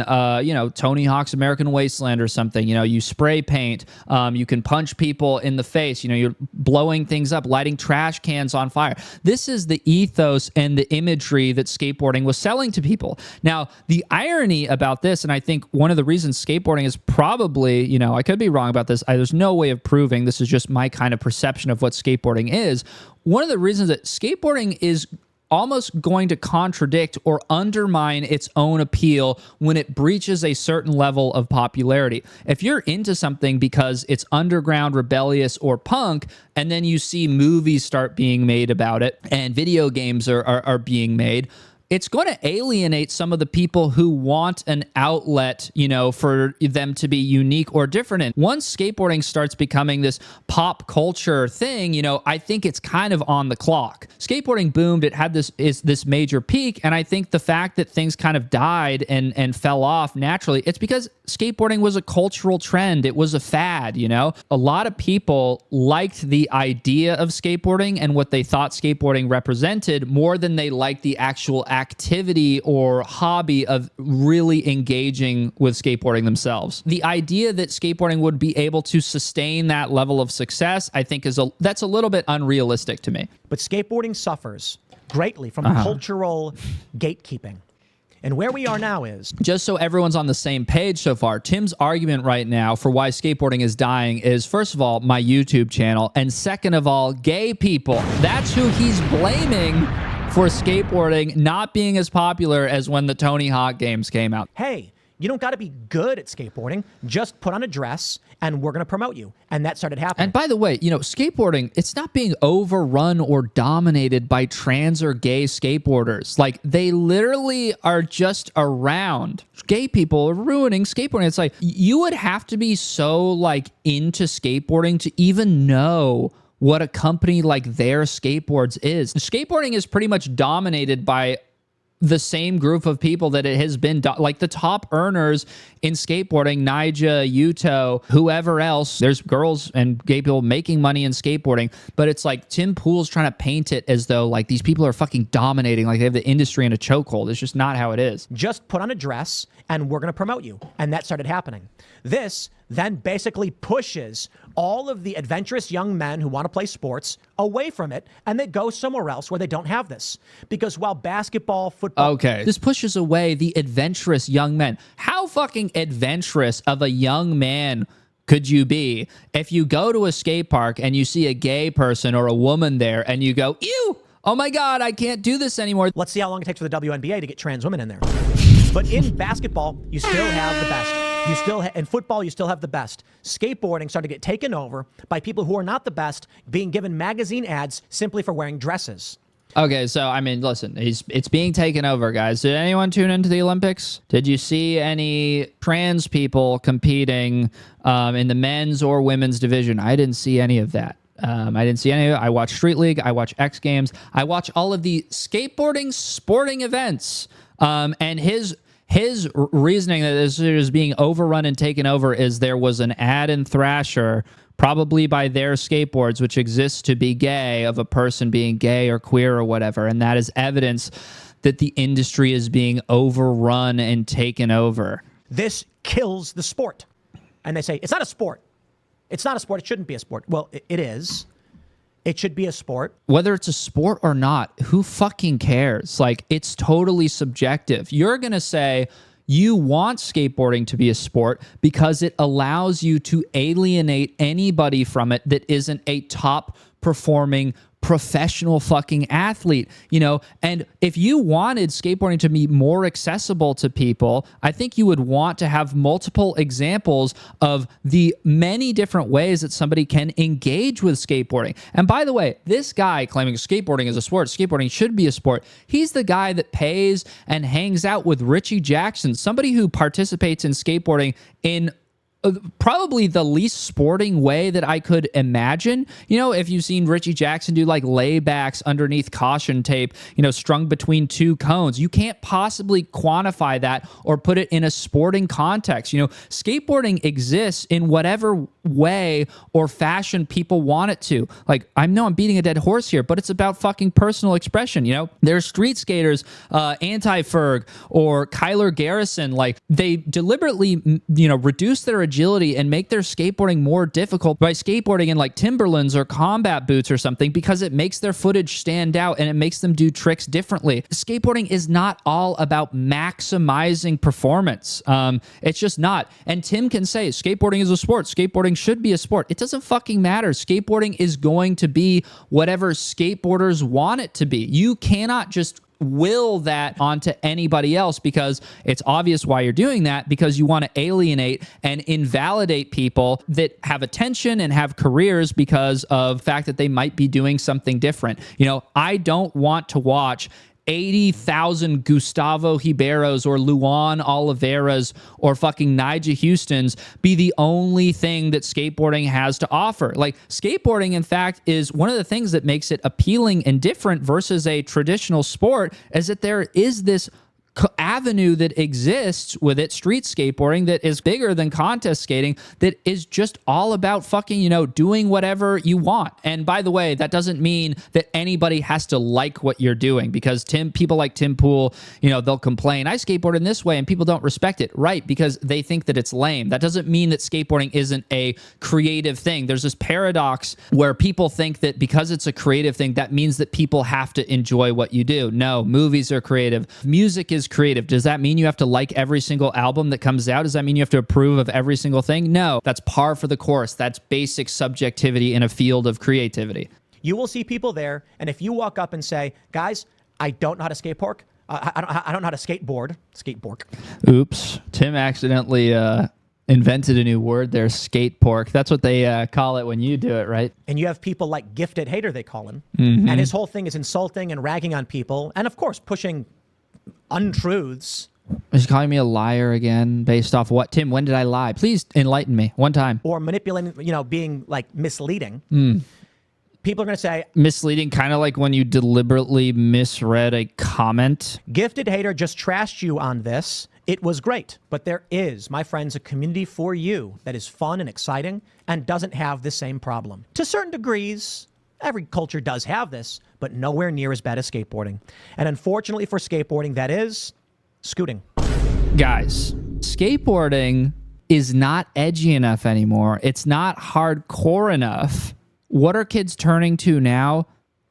Tony Hawk's American Wasteland or something. You spray paint, you can punch people in the face, you're blowing things up, lighting trash cans on fire. This is the ethos and the imagery that skateboarding was selling to people. Now, the irony about this, and I think one of the reasons skateboarding is probably, I could be wrong about this. There's no way of proving. This is just my kind of perception of what skateboarding is. One of the reasons that skateboarding is almost going to contradict or undermine its own appeal when it breaches a certain level of popularity. If you're into something because it's underground, rebellious, or punk, and then you see movies start being made about it and video games are being made, it's going to alienate some of the people who want an outlet, for them to be unique or different. And once skateboarding starts becoming this pop culture thing, I think it's kind of on the clock. Skateboarding boomed. It had this major peak. And I think the fact that things kind of died and fell off naturally, it's because skateboarding was a cultural trend. It was a fad, A lot of people liked the idea of skateboarding and what they thought skateboarding represented more than they liked the actual activity or hobby of really engaging with skateboarding themselves. The idea that skateboarding would be able to sustain that level of success, I think that's a little bit unrealistic to me. But skateboarding suffers greatly from cultural gatekeeping. And where we are now is... Just so everyone's on the same page so far, Tim's argument right now for why skateboarding is dying is, first of all, my YouTube channel, and second of all, gay people. That's who he's blaming for skateboarding not being as popular as when the Tony Hawk games came out. Hey, You don't got to be good at skateboarding. Just put on a dress and we're going to promote you. And that started happening. And by the way, skateboarding, it's not being overrun or dominated by trans or gay skateboarders. Like, they literally are just around. Gay people are ruining skateboarding. It's like, you would have to be so, like, into skateboarding to even know what a company like their skateboards is. Skateboarding is pretty much dominated by the same group of people that it has been, like the top earners in skateboarding, Nyjah, Yuto, whoever else. There's girls and gay people making money in skateboarding, but it's like Tim Pool's trying to paint it as though like these people are fucking dominating, like they have the industry in a chokehold. It's just not how it is. Just put on a dress and we're going to promote you. And that started happening. This then basically pushes all of the adventurous young men who want to play sports away from it, and they go somewhere else where they don't have this. Because while basketball, football... Okay, this pushes away the adventurous young men. How fucking adventurous of a young man could you be if you go to a skate park and you see a gay person or a woman there and you go, ew, oh my God, I can't do this anymore. Let's see how long it takes for the WNBA to get trans women in there. But in basketball, you still have the best. In football, you still have the best. Skateboarding started to get taken over by people who are not the best, being given magazine ads simply for wearing dresses. Okay, so, I mean, listen, it's being taken over, guys. Did anyone tune into the Olympics? Did you see any trans people competing in the men's or women's division? I didn't see any of that. I didn't see any of it. I watch Street League. I watch X Games. I watch all of the skateboarding sporting events. And his reasoning that this is being overrun and taken over is there was an ad in Thrasher, probably by their skateboards, which exists to be gay, of a person being gay or queer or whatever. And that is evidence that the industry is being overrun and taken over. This kills the sport. And they say, it's not a sport. It's not a sport. It shouldn't be a sport. Well, it is. It should be a sport. Whether it's a sport or not, who fucking cares? Like, it's totally subjective. You're going to say you want skateboarding to be a sport because it allows you to alienate anybody from it that isn't a top performing professional fucking athlete, and if you wanted skateboarding to be more accessible to people, I think you would want to have multiple examples of the many different ways that somebody can engage with skateboarding. And by the way, this guy claiming skateboarding is a sport, skateboarding should be a sport, he's the guy that pays and hangs out with Richie Jackson, somebody who participates in skateboarding in probably the least sporting way that I could imagine. If you've seen Richie Jackson do like laybacks underneath caution tape, strung between two cones, you can't possibly quantify that or put it in a sporting context. Skateboarding exists in whatever way or fashion people want it to. Like, I know I'm beating a dead horse here, but it's about fucking personal expression. There's street skaters, Anti-Ferg or Kyler Garrison, like they deliberately, reduce their agility and make their skateboarding more difficult by skateboarding in like Timberlands or combat boots or something because it makes their footage stand out and it makes them do tricks differently. Skateboarding is not all about maximizing performance. It's just not. And Tim can say skateboarding is a sport. Skateboarding should be a sport. It doesn't fucking matter. Skateboarding is going to be whatever skateboarders want it to be. You cannot just will that onto anybody else because it's obvious why you're doing that, because you want to alienate and invalidate people that have attention and have careers because of the fact that they might be doing something different. I don't want to watch 80,000 Gustavo Riberos or Luan Oliveras or fucking Nyjah Houstons be the only thing that skateboarding has to offer. Like, skateboarding, in fact, is one of the things that makes it appealing and different versus a traditional sport, is that there is this avenue that exists with it, street skateboarding, that is bigger than contest skating, that is just all about fucking, doing whatever you want. And by the way, that doesn't mean that anybody has to like what you're doing, because people like Tim Pool, they'll complain, I skateboard in this way and people don't respect it. Right, because they think that it's lame. That doesn't mean that skateboarding isn't a creative thing. There's this paradox where people think that because it's a creative thing, that means that people have to enjoy what you do. No, movies are creative. Music is creative. Does that mean you have to like every single album that comes out? Does that mean you have to approve of every single thing? No, that's par for the course. That's basic subjectivity in a field of creativity. You will see people there, and if you walk up and say, guys, I don't know how to skateboard, I don't know how to skateboard. Skateboard. Oops. Tim accidentally invented a new word there, skate pork. That's what they call it when you do it, right? And you have people like Gifted Hater, they call him. And his whole thing is insulting and ragging on people. And of course, pushing untruths. Is he calling me a liar again based off what? Tim, when did I lie? Please enlighten me one time. Or manipulating, being like misleading. People are going to say... Misleading, kind of like when you deliberately misread a comment. Gifted Hater just trashed you on this. It was great, but there is, my friends, a community for you that is fun and exciting and doesn't have the same problem. To certain degrees, every culture does have this, but nowhere near as bad as skateboarding. And unfortunately for skateboarding, that is scooting. Guys, skateboarding is not edgy enough anymore. It's not hardcore enough. What are kids turning to now?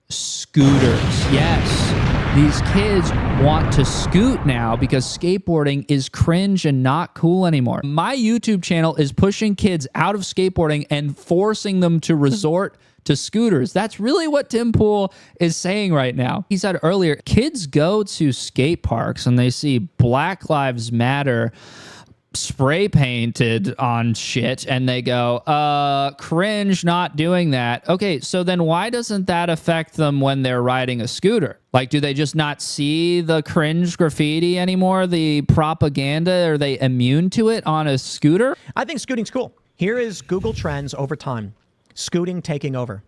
Scooters. Yes. These kids want to scoot now because skateboarding is cringe and not cool anymore. My YouTube channel is pushing kids out of skateboarding and forcing them to resort to scooters. That's really what Tim Pool is saying right now. He said earlier, kids go to skate parks and they see Black Lives Matter spray painted on shit and they go, cringe, not doing that. Okay, so then why doesn't that affect them when they're riding a scooter? Like, do they just not see the cringe graffiti anymore? The propaganda? Are they immune to it on a scooter? I think scooting's cool. Here is Google Trends over time. Scooting taking over.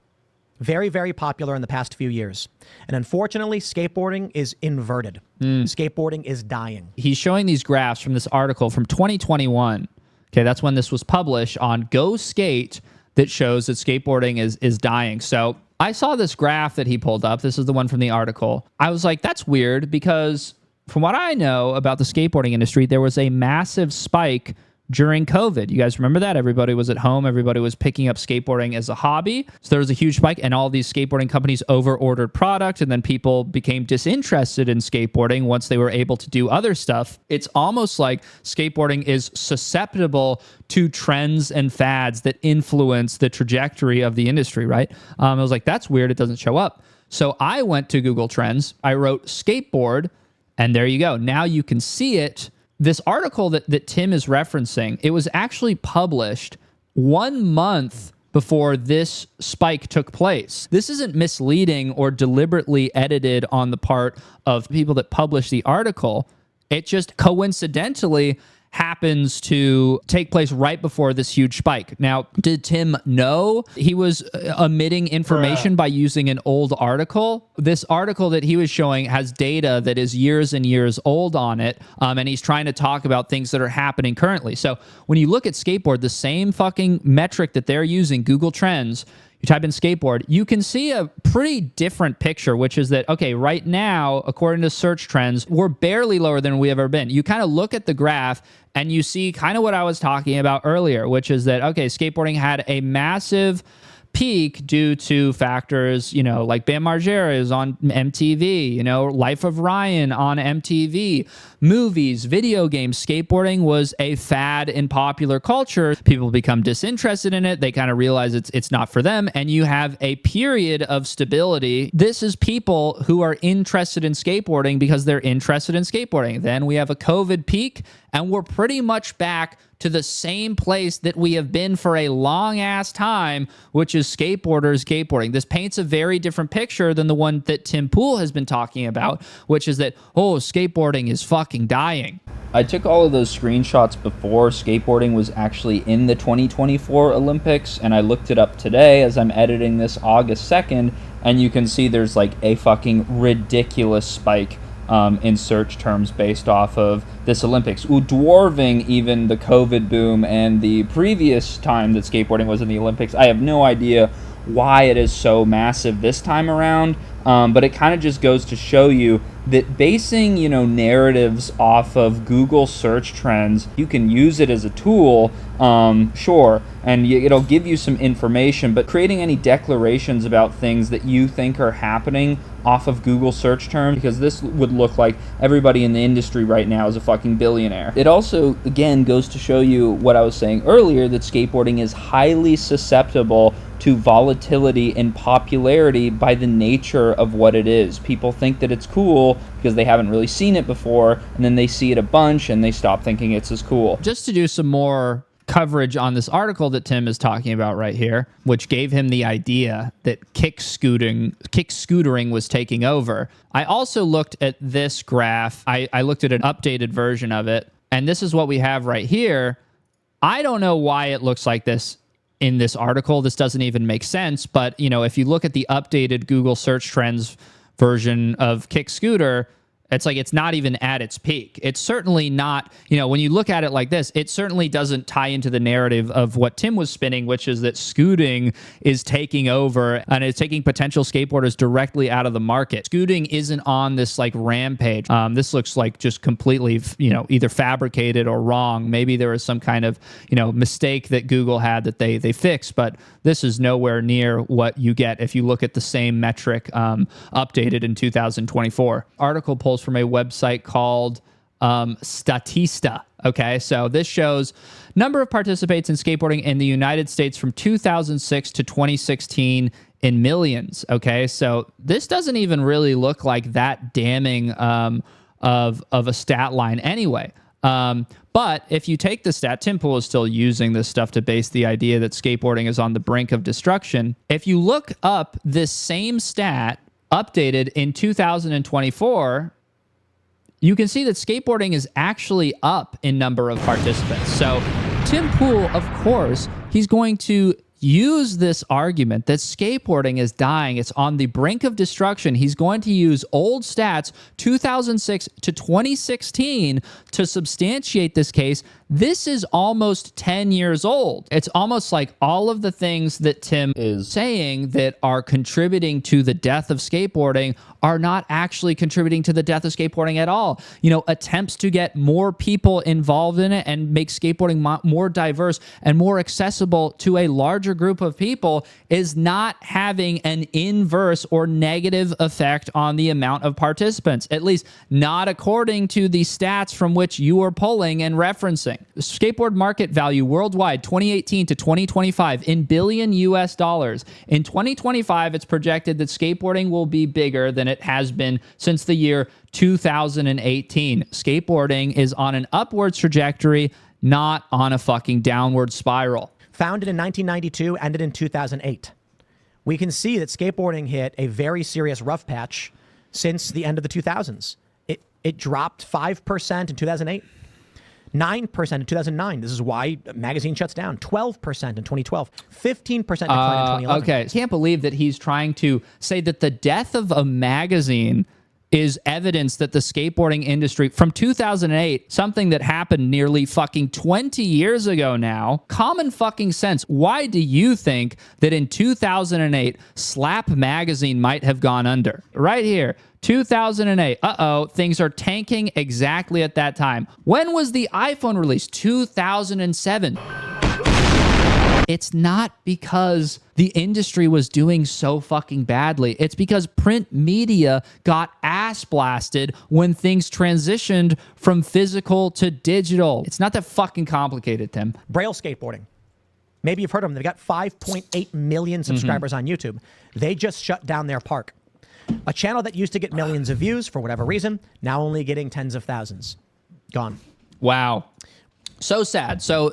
Very, very popular in the past few years. And unfortunately, skateboarding is inverted. Skateboarding is dying. He's showing these graphs from this article from 2021. Okay, that's when this was published on Go Skate that shows that skateboarding is dying. So I saw this graph that he pulled up. This is the one from the article. I was like, that's weird because from what I know about the skateboarding industry, there was a massive spike during COVID. You guys remember that? Everybody was at home. Everybody was picking up skateboarding as a hobby. So there was a huge spike and all these skateboarding companies over-ordered product and then people became disinterested in skateboarding once they were able to do other stuff. It's almost like skateboarding is susceptible to trends and fads that influence the trajectory of the industry, right? I was like, that's weird. It doesn't show up. So I went to Google Trends. I wrote skateboard and there you go. Now you can see it. This article that Tim is referencing, it was actually published 1 month before this spike took place. This isn't misleading or deliberately edited on the part of people that published the article. It just coincidentally happens to take place right before this huge spike. Now, did Tim know he was omitting information by using an old article? This article that he was showing has data that is years and years old on it, and he's trying to talk about things that are happening currently. So when you look at skateboard, the same fucking metric that they're using, Google Trends, you type in skateboard, you can see a pretty different picture, which is that, okay, right now, according to search trends, we're barely lower than we have ever been. You kind of look at the graph and you see kind of what I was talking about earlier, which is that, okay, skateboarding had a massive peak due to factors, like Bam Margera is on MTV, Life of Ryan on MTV, movies, video games. Skateboarding was a fad in popular culture. People become disinterested in it. They kind of realize it's not for them. And you have a period of stability. This is people who are interested in skateboarding because they're interested in skateboarding. Then we have a COVID peak and we're pretty much back to the same place that we have been for a long ass time, which is skateboarders skateboarding. This paints a very different picture than the one that Tim Pool has been talking about, which is that, skateboarding is fucking dying. I took all of those screenshots before skateboarding was actually in the 2024 Olympics, and I looked it up today as I'm editing this August 2nd, and you can see there's like a fucking ridiculous spike in search terms based off of this Olympics, dwarving even the COVID boom and the previous time that skateboarding was in the Olympics. I have no idea why it is so massive this time around, but it kind of just goes to show you that basing, narratives off of Google search trends, you can use it as a tool, sure, and it'll give you some information, but creating any declarations about things that you think are happening off of Google search terms, because this would look like everybody in the industry right now is a fucking billionaire. It also, again, goes to show you what I was saying earlier, that skateboarding is highly susceptible to volatility and popularity by the nature of what it is. People think that it's cool because they haven't really seen it before, and then they see it a bunch and they stop thinking it's as cool. Just to do some more coverage on this article that Tim is talking about right here, which gave him the idea that kick scootering was taking over. I also looked at this graph. I looked at an updated version of it, and this is what we have right here. I don't know why it looks like this in this article. This doesn't even make sense, but you know, if you look at the updated Google search trends version of kick scooter, it's like it's not even at its peak. It's certainly not, you know, when you look at it like this, it certainly doesn't tie into the narrative of what Tim was spinning, which is that scooting is taking over and it's taking potential skateboarders directly out of the market. Scooting isn't on this like rampage. This looks like just completely, you know, either fabricated or wrong. Maybe there was some kind of, you know, mistake that Google had that they fixed, but this is nowhere near what you get if you look at the same metric updated in 2024. Article pulls from a website called Statista. Okay, so this shows number of participants in skateboarding in the United States from 2006 to 2016 in millions. Okay, so this doesn't even really look like that damning of a stat line anyway. But if you take the stat, Tim Pool is still using this stuff to base the idea that skateboarding is on the brink of destruction. If you look up this same stat updated in 2024, you can see that skateboarding is actually up in number of participants. So Tim Pool, of course, he's going to use this argument that skateboarding is dying. It's on the brink of destruction. He's going to use old stats, 2006 to 2016, to substantiate this case. This is almost 10 years old. It's almost like all of the things that Tim is saying that are contributing to the death of skateboarding are not actually contributing to the death of skateboarding at all. You know, attempts to get more people involved in it and make skateboarding more diverse and more accessible to a larger group of people is not having an inverse or negative effect on the amount of participants, at least not according to the stats from which you are pulling and referencing. Skateboard market value worldwide 2018 to 2025 in billion US dollars. In 2025, it's projected that skateboarding will be bigger than it has been since the year 2018. Skateboarding is on an upwards trajectory, not on a fucking downward spiral. Founded in 1992, ended in 2008. We can see that skateboarding hit a very serious rough patch since the end of the 2000s. It dropped 5% in 2008. 9% in 2009. This is why magazine shuts down. 12% in 2012. 15% decline in 2011. Okay. I can't believe that he's trying to say that the death of a magazine is evidence that the skateboarding industry from 2008, something that happened nearly fucking 20 years ago now, common fucking sense. Why do you think that in 2008, Slap magazine might have gone under? Right here. 2008. Uh-oh, things are tanking exactly at that time. When was the iPhone released? 2007. It's not because the industry was doing so fucking badly. It's because print media got ass blasted when things transitioned from physical to digital. It's not that fucking complicated, Tim. Braille skateboarding. Maybe you've heard of them. They've got 5.8 million subscribers on YouTube. They just shut down their park. A channel that used to get millions of views for whatever reason, now only getting tens of thousands. Gone. Wow. So sad. So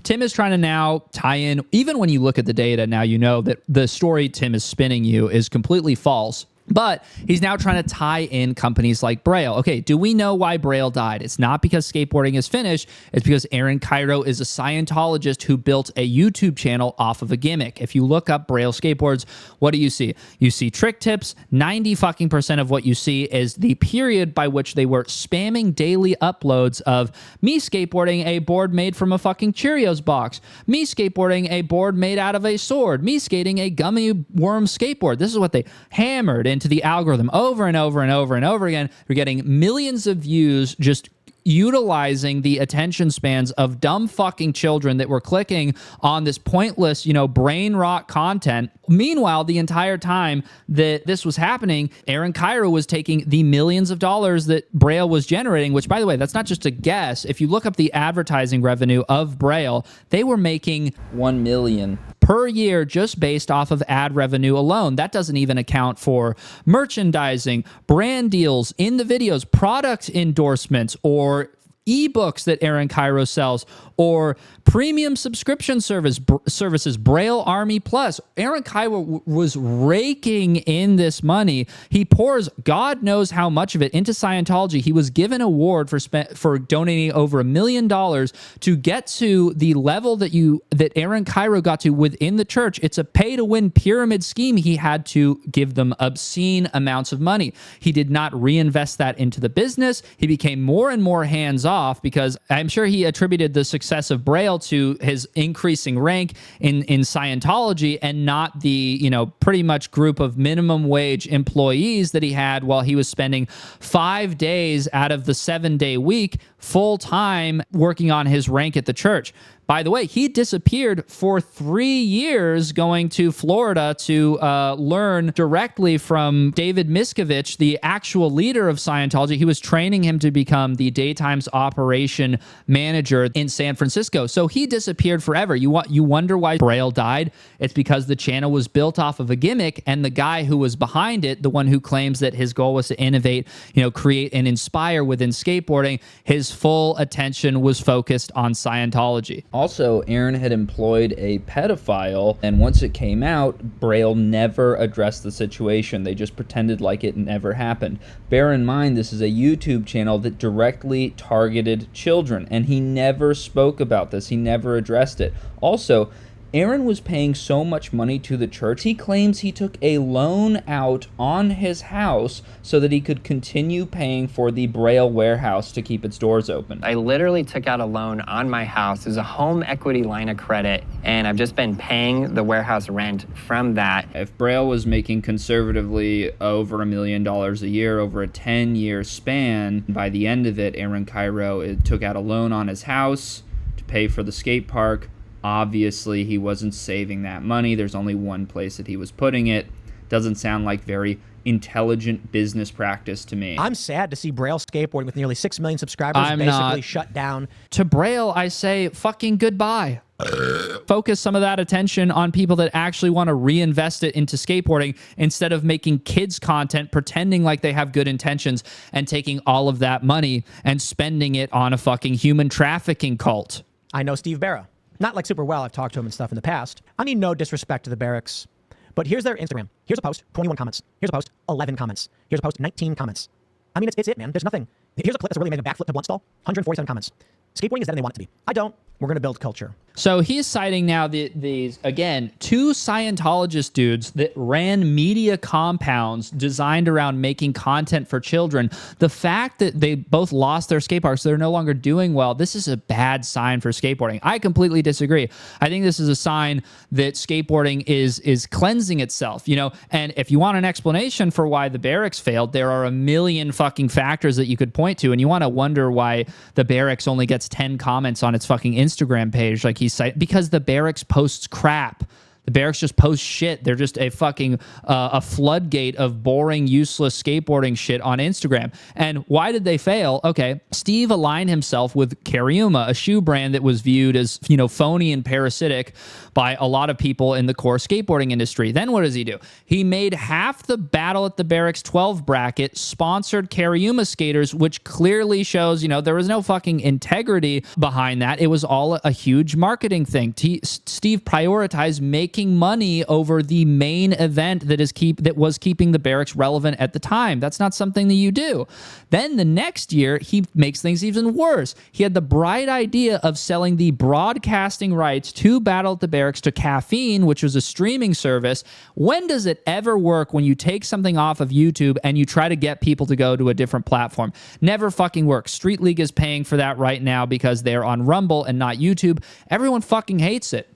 Tim is trying to now tie in, even when you look at the data, now you know that the story Tim is spinning you is completely false. But he's now trying to tie in companies like Braille. Okay, do we know why Braille died? It's not because skateboarding is finished. It's because Aaron Cairo is a Scientologist who built a YouTube channel off of a gimmick. If you look up Braille skateboards, what do you see? You see trick tips. 90% of what you see is the period by which they were spamming daily uploads of me skateboarding a board made from a fucking Cheerios box, me skateboarding a board made out of a sword, me skating a gummy worm skateboard. This is what they hammered into the algorithm over and over and over and over again. You're getting millions of views just utilizing the attention spans of dumb fucking children that were clicking on this pointless, brain rot content. Meanwhile, the entire time that this was happening, Aaron Cairo was taking the millions of dollars that Braille was generating, which, by the way, that's not just a guess. If you look up the advertising revenue of Braille, they were making $1 million per year just based off of ad revenue alone. That doesn't even account for merchandising, brand deals in the videos, product endorsements, or ebooks that Aaron Cairo sells, or premium subscription services, Braille Army Plus. Aaron Cairo was raking in this money. He pours God knows how much of it into Scientology. He was given an award for donating over $1 million to get to the level that Aaron Cairo got to within the church. It's a pay-to-win pyramid scheme. He had to give them obscene amounts of money. He did not reinvest that into the business. He became more and more hands-off because I'm sure he attributed the success of Braille to his increasing rank in Scientology and not the, pretty much group of minimum wage employees that he had while he was spending 5 days out of the 7-day week full time working on his rank at the church. By the way, he disappeared for 3 years going to Florida to learn directly from David Miscavige, the actual leader of Scientology. He was training him to become the daytime's operation manager in San Francisco. So he disappeared forever. You wonder why Braille died? It's because the channel was built off of a gimmick, and the guy who was behind it, the one who claims that his goal was to innovate, create and inspire within skateboarding, his full attention was focused on Scientology. Also, Aaron had employed a pedophile, and once it came out, Braille never addressed the situation. They just pretended like it never happened. Bear in mind, this is a YouTube channel that directly targeted children, and he never spoke about this. He never addressed it. Also, Aaron was paying so much money to the church, he claims he took a loan out on his house so that he could continue paying for the Braille warehouse to keep its doors open. I literally took out a loan on my house. It was a home equity line of credit, and I've just been paying the warehouse rent from that. If Braille was making conservatively over $1 million a year over a 10-year span, by the end of it, Aaron Cairo took out a loan on his house to pay for the skate park. Obviously, he wasn't saving that money. There's only one place that he was putting it. Doesn't sound like very intelligent business practice to me. I'm sad to see Braille skateboarding with nearly 6 million subscribers basically shut down. To Braille, I say fucking goodbye. Focus some of that attention on people that actually want to reinvest it into skateboarding instead of making kids content, pretending like they have good intentions, and taking all of that money and spending it on a fucking human trafficking cult. I know Steve Barra. Not like super well. I've talked to him and stuff in the past. I mean, no disrespect to the Barracks, but here's their Instagram. Here's a post, 21 comments. Here's a post, 11 comments. Here's a post, 19 comments. I mean, it's it, man. There's nothing. Here's a clip that's really making a backflip to blunt stall, 147 comments. Skateboarding is better than they want it to be. I don't. We're going to build culture. So he's citing now these, again, 2 Scientologist dudes that ran media compounds designed around making content for children. The fact that they both lost their skate parks, they're no longer doing well, this is a bad sign for skateboarding. I completely disagree. I think this is a sign that skateboarding is cleansing itself, and if you want an explanation for why the Barracks failed, there are a million fucking factors that you could point to, and you want to wonder why the Barracks only gets 10 comments on its fucking Instagram page, like he's citing, because the Barracks posts crap. The Barracks just post shit. They're just a fucking a floodgate of boring, useless skateboarding shit on Instagram. And why did they fail? Okay, Steve aligned himself with Cariuma, a shoe brand that was viewed as, phony and parasitic by a lot of people in the core skateboarding industry. Then what does he do? He made half the Battle at the Barracks 12 bracket sponsored Cariuma skaters, which clearly shows, there was no fucking integrity behind that. It was all a huge marketing thing. Steve prioritized making money over the main event that was keeping the Barracks relevant at the time. That's not something that you do. Then the next year, he makes things even worse. He had the bright idea of selling the broadcasting rights to Battle at the Barracks to Caffeine, which was a streaming service. When does it ever work when you take something off of YouTube and you try to get people to go to a different platform? Never fucking works. Street League is paying for that right now because they're on Rumble and not YouTube. Everyone fucking hates it.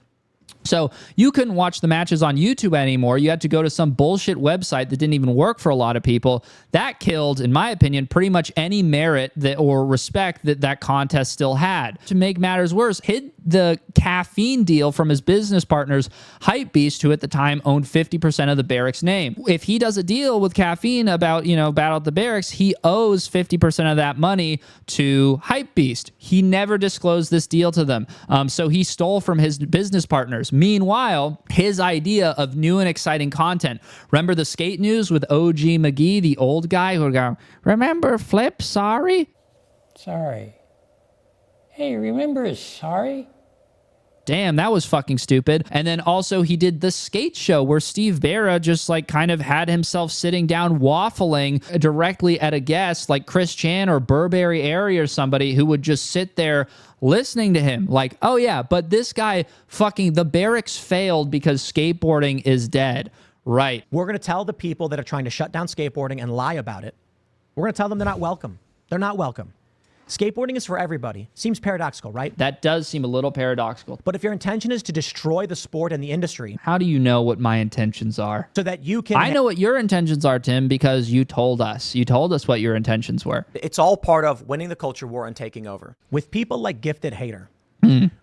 So you couldn't watch the matches on YouTube anymore. You had to go to some bullshit website that didn't even work for a lot of people. That killed, in my opinion, pretty much any merit that or respect that that contest still had. To make matters worse, hid the caffeine deal from his business partners, Hypebeast, who at the time owned 50% of the Barracks name. If he does a deal with caffeine about, Battle at the Barracks, he owes 50% of that money to Hypebeast. He never disclosed this deal to them. So he stole from his business partners. Meanwhile, his idea of new and exciting content. Remember the skate news with OG McGee, the old guy who would go, "Remember Flip, sorry?" Sorry. Hey, remember sorry? Damn, that was fucking stupid. And then also he did the skate show where Steve Barra just like kind of had himself sitting down waffling directly at a guest like Chris Chan or Burberry Airy or somebody who would just sit there listening to him like, oh yeah, but this guy fucking, the Barracks failed because skateboarding is dead. Right. We're going to tell the people that are trying to shut down skateboarding and lie about it. We're going to tell them they're not welcome. They're not welcome. Skateboarding is for everybody. Seems paradoxical, right? That does seem a little paradoxical. But if your intention is to destroy the sport and the industry... How do you know what my intentions are? So that you can... I know what your intentions are, Tim, because you told us. You told us what your intentions were. It's all part of winning the culture war and taking over. With people like Gifted Hater,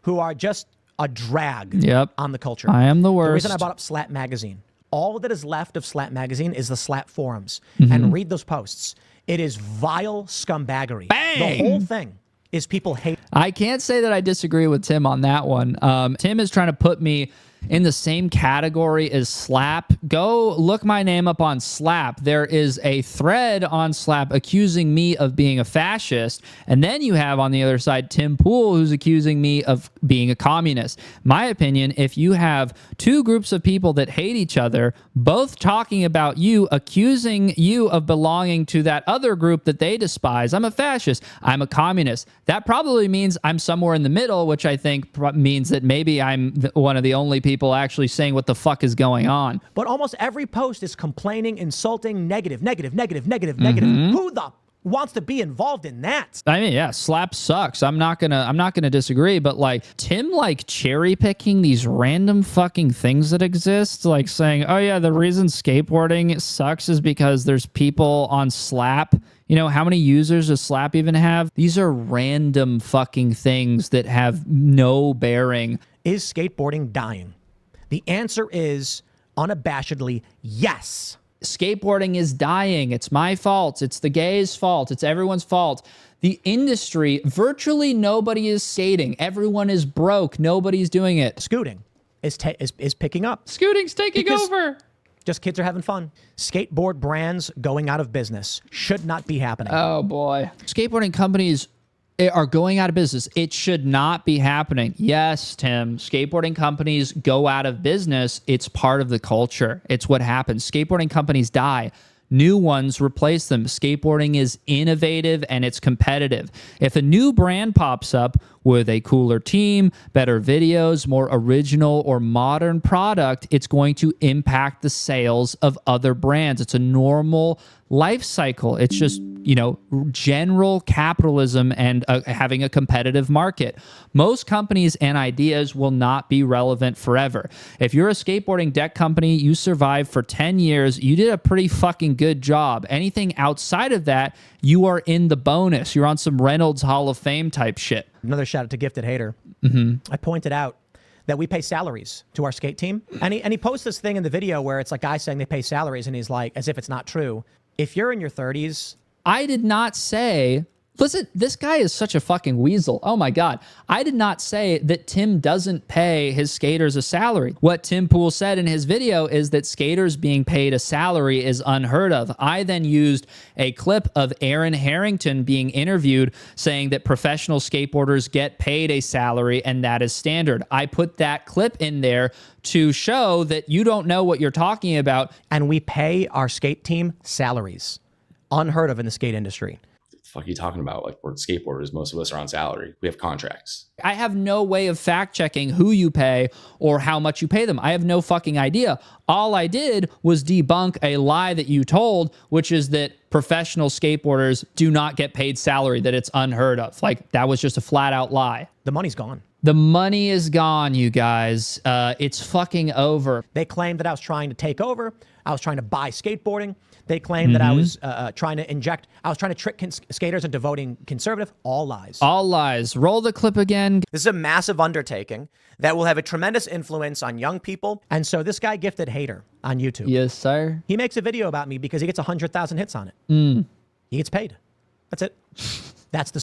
who are just a drag on the culture. I am the worst. The reason I brought up Slap Magazine. All that is left of Slap Magazine is the Slap forums. And read those posts. It is vile scumbaggery. Bang! The whole thing is people hate. I can't say that I disagree with Tim on that one. Tim is trying to put me in the same category as Slap. Go look my name up on Slap. There is a thread on Slap accusing me of being a fascist. And then you have on the other side Tim Pool, who's accusing me of being a communist. My opinion, if you have two groups of people that hate each other, both talking about you, accusing you of belonging to that other group that they despise, I'm a fascist, I'm a communist. That probably means I'm somewhere in the middle, which I think means that maybe I'm one of the only people actually saying what the fuck is going on. But almost every post is complaining, insulting, negative. Who the wants to be involved in that? I mean, yeah, Slap sucks. I'm not gonna disagree, but like Tim like cherry picking these random fucking things that exist, like saying, oh yeah, the reason skateboarding sucks is because there's people on Slap. You know, how many users does Slap even have? These are random fucking things that have no bearing. Is skateboarding dying? The answer is unabashedly yes. Skateboarding is dying. It's my fault. It's the gays' fault. It's everyone's fault. The industry, virtually nobody is skating. Everyone is broke. Nobody's doing it. Scooting is picking up. Scooting's taking over. Just kids are having fun. Skateboard brands going out of business should not be happening. Oh boy. Skateboarding companies are going out of business. It should not be happening. Yes, Tim, skateboarding companies go out of business. It's part of the culture. It's what happens. Skateboarding companies die. New ones replace them. Skateboarding is innovative and it's competitive. If a new brand pops up with a cooler team, better videos, more original or modern product, it's going to impact the sales of other brands. It's a normal life cycle. It's just, general capitalism and having a competitive market. Most companies and ideas will not be relevant forever. If you're a skateboarding deck company, you survived for 10 years, you did a pretty fucking good job. Anything outside of that, you are in the bonus. You're on some Reynolds Hall of Fame type shit. Another shout out to Gifted Hater. I pointed out that we pay salaries to our skate team. And he posts this thing in the video where it's like guys saying they pay salaries and he's like, as if it's not true. If you're in your 30s, I did not say, listen, this guy is such a fucking weasel. Oh my God. I did not say that Tim doesn't pay his skaters a salary. What Tim Pool said in his video is that skaters being paid a salary is unheard of. I then used a clip of Aaron Harrington being interviewed saying that professional skateboarders get paid a salary and that is standard. I put that clip in there to show that you don't know what you're talking about. And we pay our skate team salaries. Unheard of in the skate industry. What the fuck are you talking about? Like, we're skateboarders. Most of us are on salary. We have contracts. I have no way of fact checking who you pay or how much you pay them. I have no fucking idea. All I did was debunk a lie that you told, which is that professional skateboarders do not get paid salary, that it's unheard of. Like, that was just a flat out lie. The money's gone. The money is gone, you guys. It's fucking over. They claimed that I was trying to take over. I was trying to buy skateboarding. They claimed that I was trying to trick skaters into voting conservative. All lies. All lies. Roll the clip again. This is a massive undertaking that will have a tremendous influence on young people. And so this guy, Gifted Hater, on YouTube. Yes, sir. He makes a video about me because he gets 100,000 hits on it. He gets paid. That's it. That's the...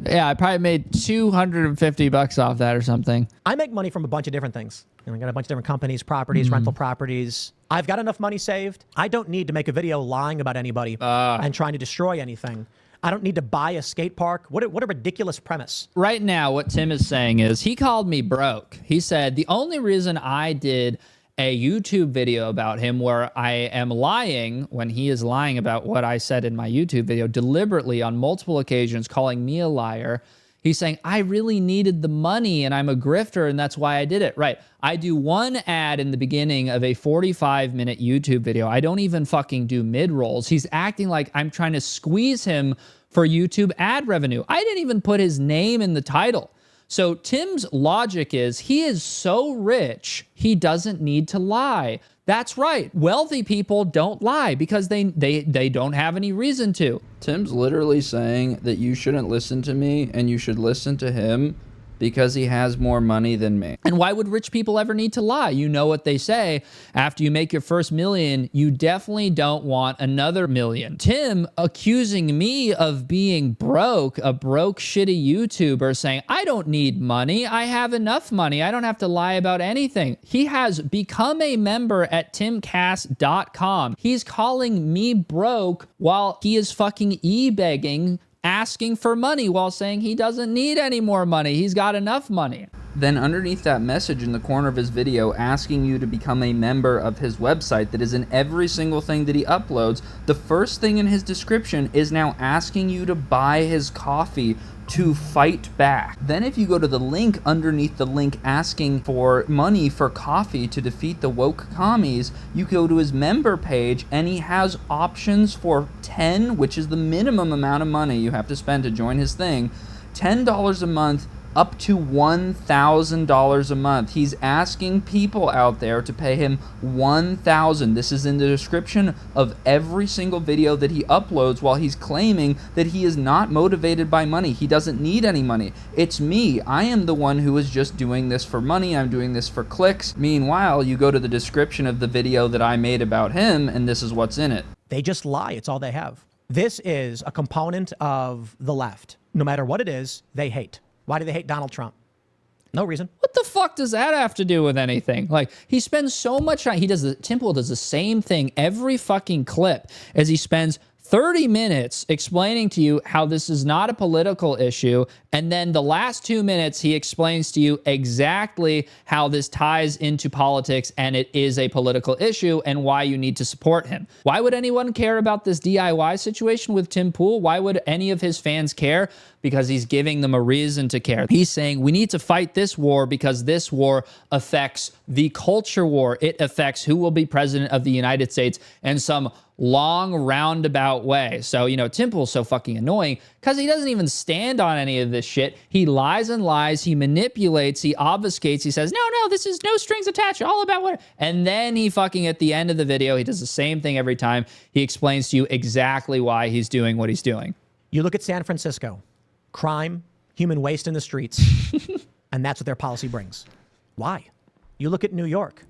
Yeah, I probably made $250 off that or something. I make money from a bunch of different things. I got a bunch of different companies, properties, rental properties. I've got enough money saved. I don't need to make a video lying about anybody and trying to destroy anything. I don't need to buy a skate park. What a ridiculous premise. Right now, what Tim is saying is he called me broke. He said the only reason I did a YouTube video about him where I am lying when he is lying about what I said in my YouTube video deliberately on multiple occasions, calling me a liar. He's saying, I really needed the money and I'm a grifter and that's why I did it. Right. I do one ad in the beginning of a 45-minute YouTube video. I don't even fucking do mid-rolls. He's acting like I'm trying to squeeze him for YouTube ad revenue. I didn't even put his name in the title. So Tim's logic is he is so rich, he doesn't need to lie. That's right. Wealthy people don't lie because they don't have any reason to. Tim's literally saying that you shouldn't listen to me and you should listen to him because he has more money than me. And why would rich people ever need to lie? You know what they say. After you make your first million, you definitely don't want another million. Tim accusing me of being broke, a broke, shitty YouTuber, saying, I don't need money. I have enough money. I don't have to lie about anything. He has become a member at timcast.com. He's calling me broke while he is fucking e-begging, asking for money while saying he doesn't need any more money. He's got enough money. Then underneath that message in the corner of his video asking you to become a member of his website that is in every single thing that he uploads, the first thing in his description is now asking you to buy his coffee to fight back. Then if you go to the link underneath the link asking for money for coffee to defeat the woke commies, you go to his member page and he has options for 10, which is the minimum amount of money you have to spend to join his thing, $10 a month, up to $1,000 a month. He's asking people out there to pay him $1,000. This is in the description of every single video that he uploads while he's claiming that he is not motivated by money. He doesn't need any money. It's me. I am the one who is just doing this for money. I'm doing this for clicks. Meanwhile, you go to the description of the video that I made about him and this is what's in it. They just lie. It's all they have. This is a component of the left. No matter what it is, they hate. Why do they hate Donald Trump? No reason. What the fuck does that have to do with anything? Like, he spends so much time. Tim Pool does the same thing every fucking clip as he spends 30 minutes explaining to you how this is not a political issue. And then the last 2 minutes, he explains to you exactly how this ties into politics and it is a political issue and why you need to support him. Why would anyone care about this DIY situation with Tim Pool? Why would any of his fans care? Because he's giving them a reason to care. He's saying we need to fight this war because this war affects the culture war. It affects who will be president of the United States in some long roundabout way. So, you know, Tim Pool's so fucking annoying because he doesn't even stand on any of this shit. He lies and lies. He manipulates. He obfuscates. He says, no, this is no strings attached. All about what. And then he fucking at the end of the video, he does the same thing every time. He explains to you exactly why he's doing what he's doing. You look at San Francisco. Crime, human waste in the streets, and that's what their policy brings. Why? You look at New York.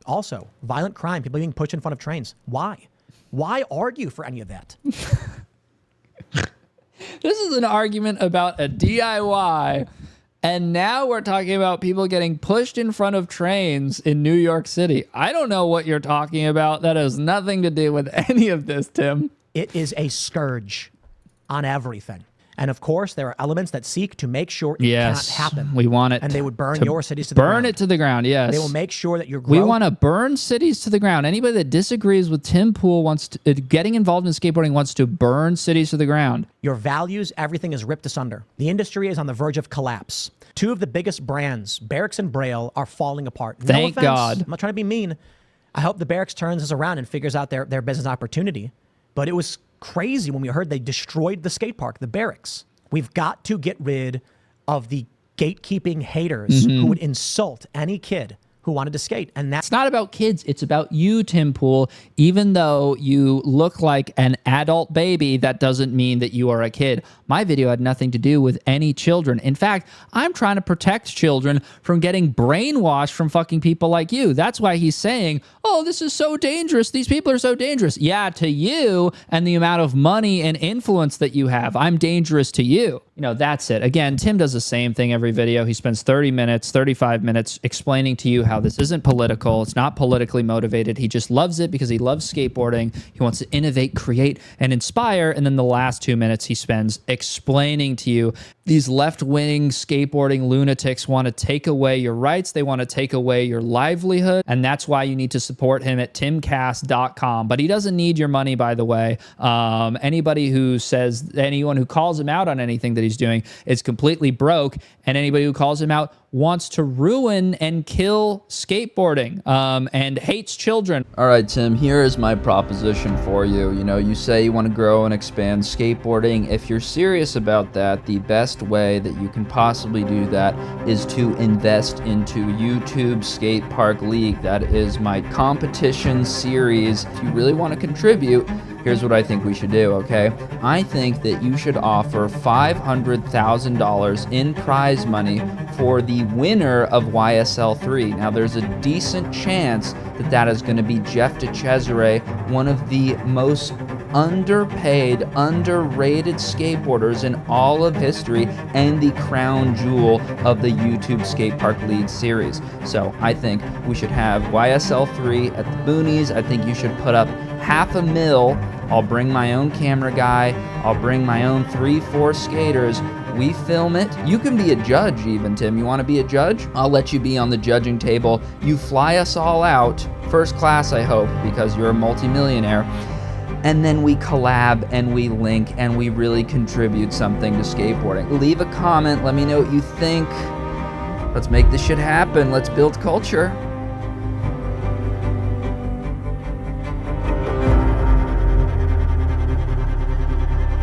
Also, violent crime, people being pushed in front of trains. Why? Why argue for any of that? This is an argument about a DIY, and now we're talking about people getting pushed in front of trains in New York City. I don't know what you're talking about. That has nothing to do with any of this, Tim. It is a scourge on everything. And of course, there are elements that seek to make sure it cannot happen. We want it. And they would burn your cities to the ground. Burn it to the ground, yes. They will make sure that your growth... We want to burn cities to the ground. Anybody that disagrees with Tim Pool wants to... getting involved in skateboarding wants to burn cities to the ground. Your values, everything is ripped asunder. The industry is on the verge of collapse. Two of the biggest brands, Barracks and Braille, are falling apart. Thank God. I'm not trying to be mean. I hope the Barracks turns this around and figures out their business opportunity. But it was crazy when we heard they destroyed the skate park, the Barracks. We've got to get rid of the gatekeeping haters who would insult any kid who wanted to skate. And that's It's not about kids. It's about you, Tim Pool. Even though you look like an adult baby, that doesn't mean that you are a kid. My video had nothing to do with any children. In fact, I'm trying to protect children from getting brainwashed from fucking people like you. That's why he's saying, oh, this is so dangerous. These people are so dangerous. Yeah, to you and the amount of money and influence that you have. I'm dangerous to you. You know, that's it. Again, Tim does the same thing every video. He spends 30 minutes, 35 minutes explaining to you how this isn't political. It's not politically motivated. He just loves it because he loves skateboarding. He wants to innovate, create, and inspire. And then the last 2 minutes he spends explaining to you these left-wing skateboarding lunatics want to take away your rights. They want to take away your livelihood. And that's why you need to support him at timcast.com. But he doesn't need your money, by the way. Anybody who says, anyone who calls him out on anything that he's doing is completely broke. And anybody who calls him out wants to ruin and kill skateboarding and hates children. All right, Tim, here is my proposition for you. You know, you say you want to grow and expand skateboarding. If you're serious about that, the best way that you can possibly do that is to invest into YouTube Skate Park League. That is my competition series. If you really want to contribute, here's what I think we should do, okay? I think that you should offer $500,000 in prize money for the winner of YSL3. Now, there's a decent chance that that is going to be Jeff DeCesare, one of the most underpaid, underrated skateboarders in all of history and the crown jewel of the YouTube Skate Park League series. So I think we should have YSL3 at the boonies. I think you should put up $500,000. I'll bring my own camera guy. I'll bring my own 3-4 skaters. We film it. You can be a judge even, Tim. You want to be a judge? I'll let you be on the judging table. You fly us all out, first class, I hope, because you're a multimillionaire. And then we collab and we link and we really contribute something to skateboarding. Leave a comment. Let me know what you think. Let's make this shit happen. Let's build culture.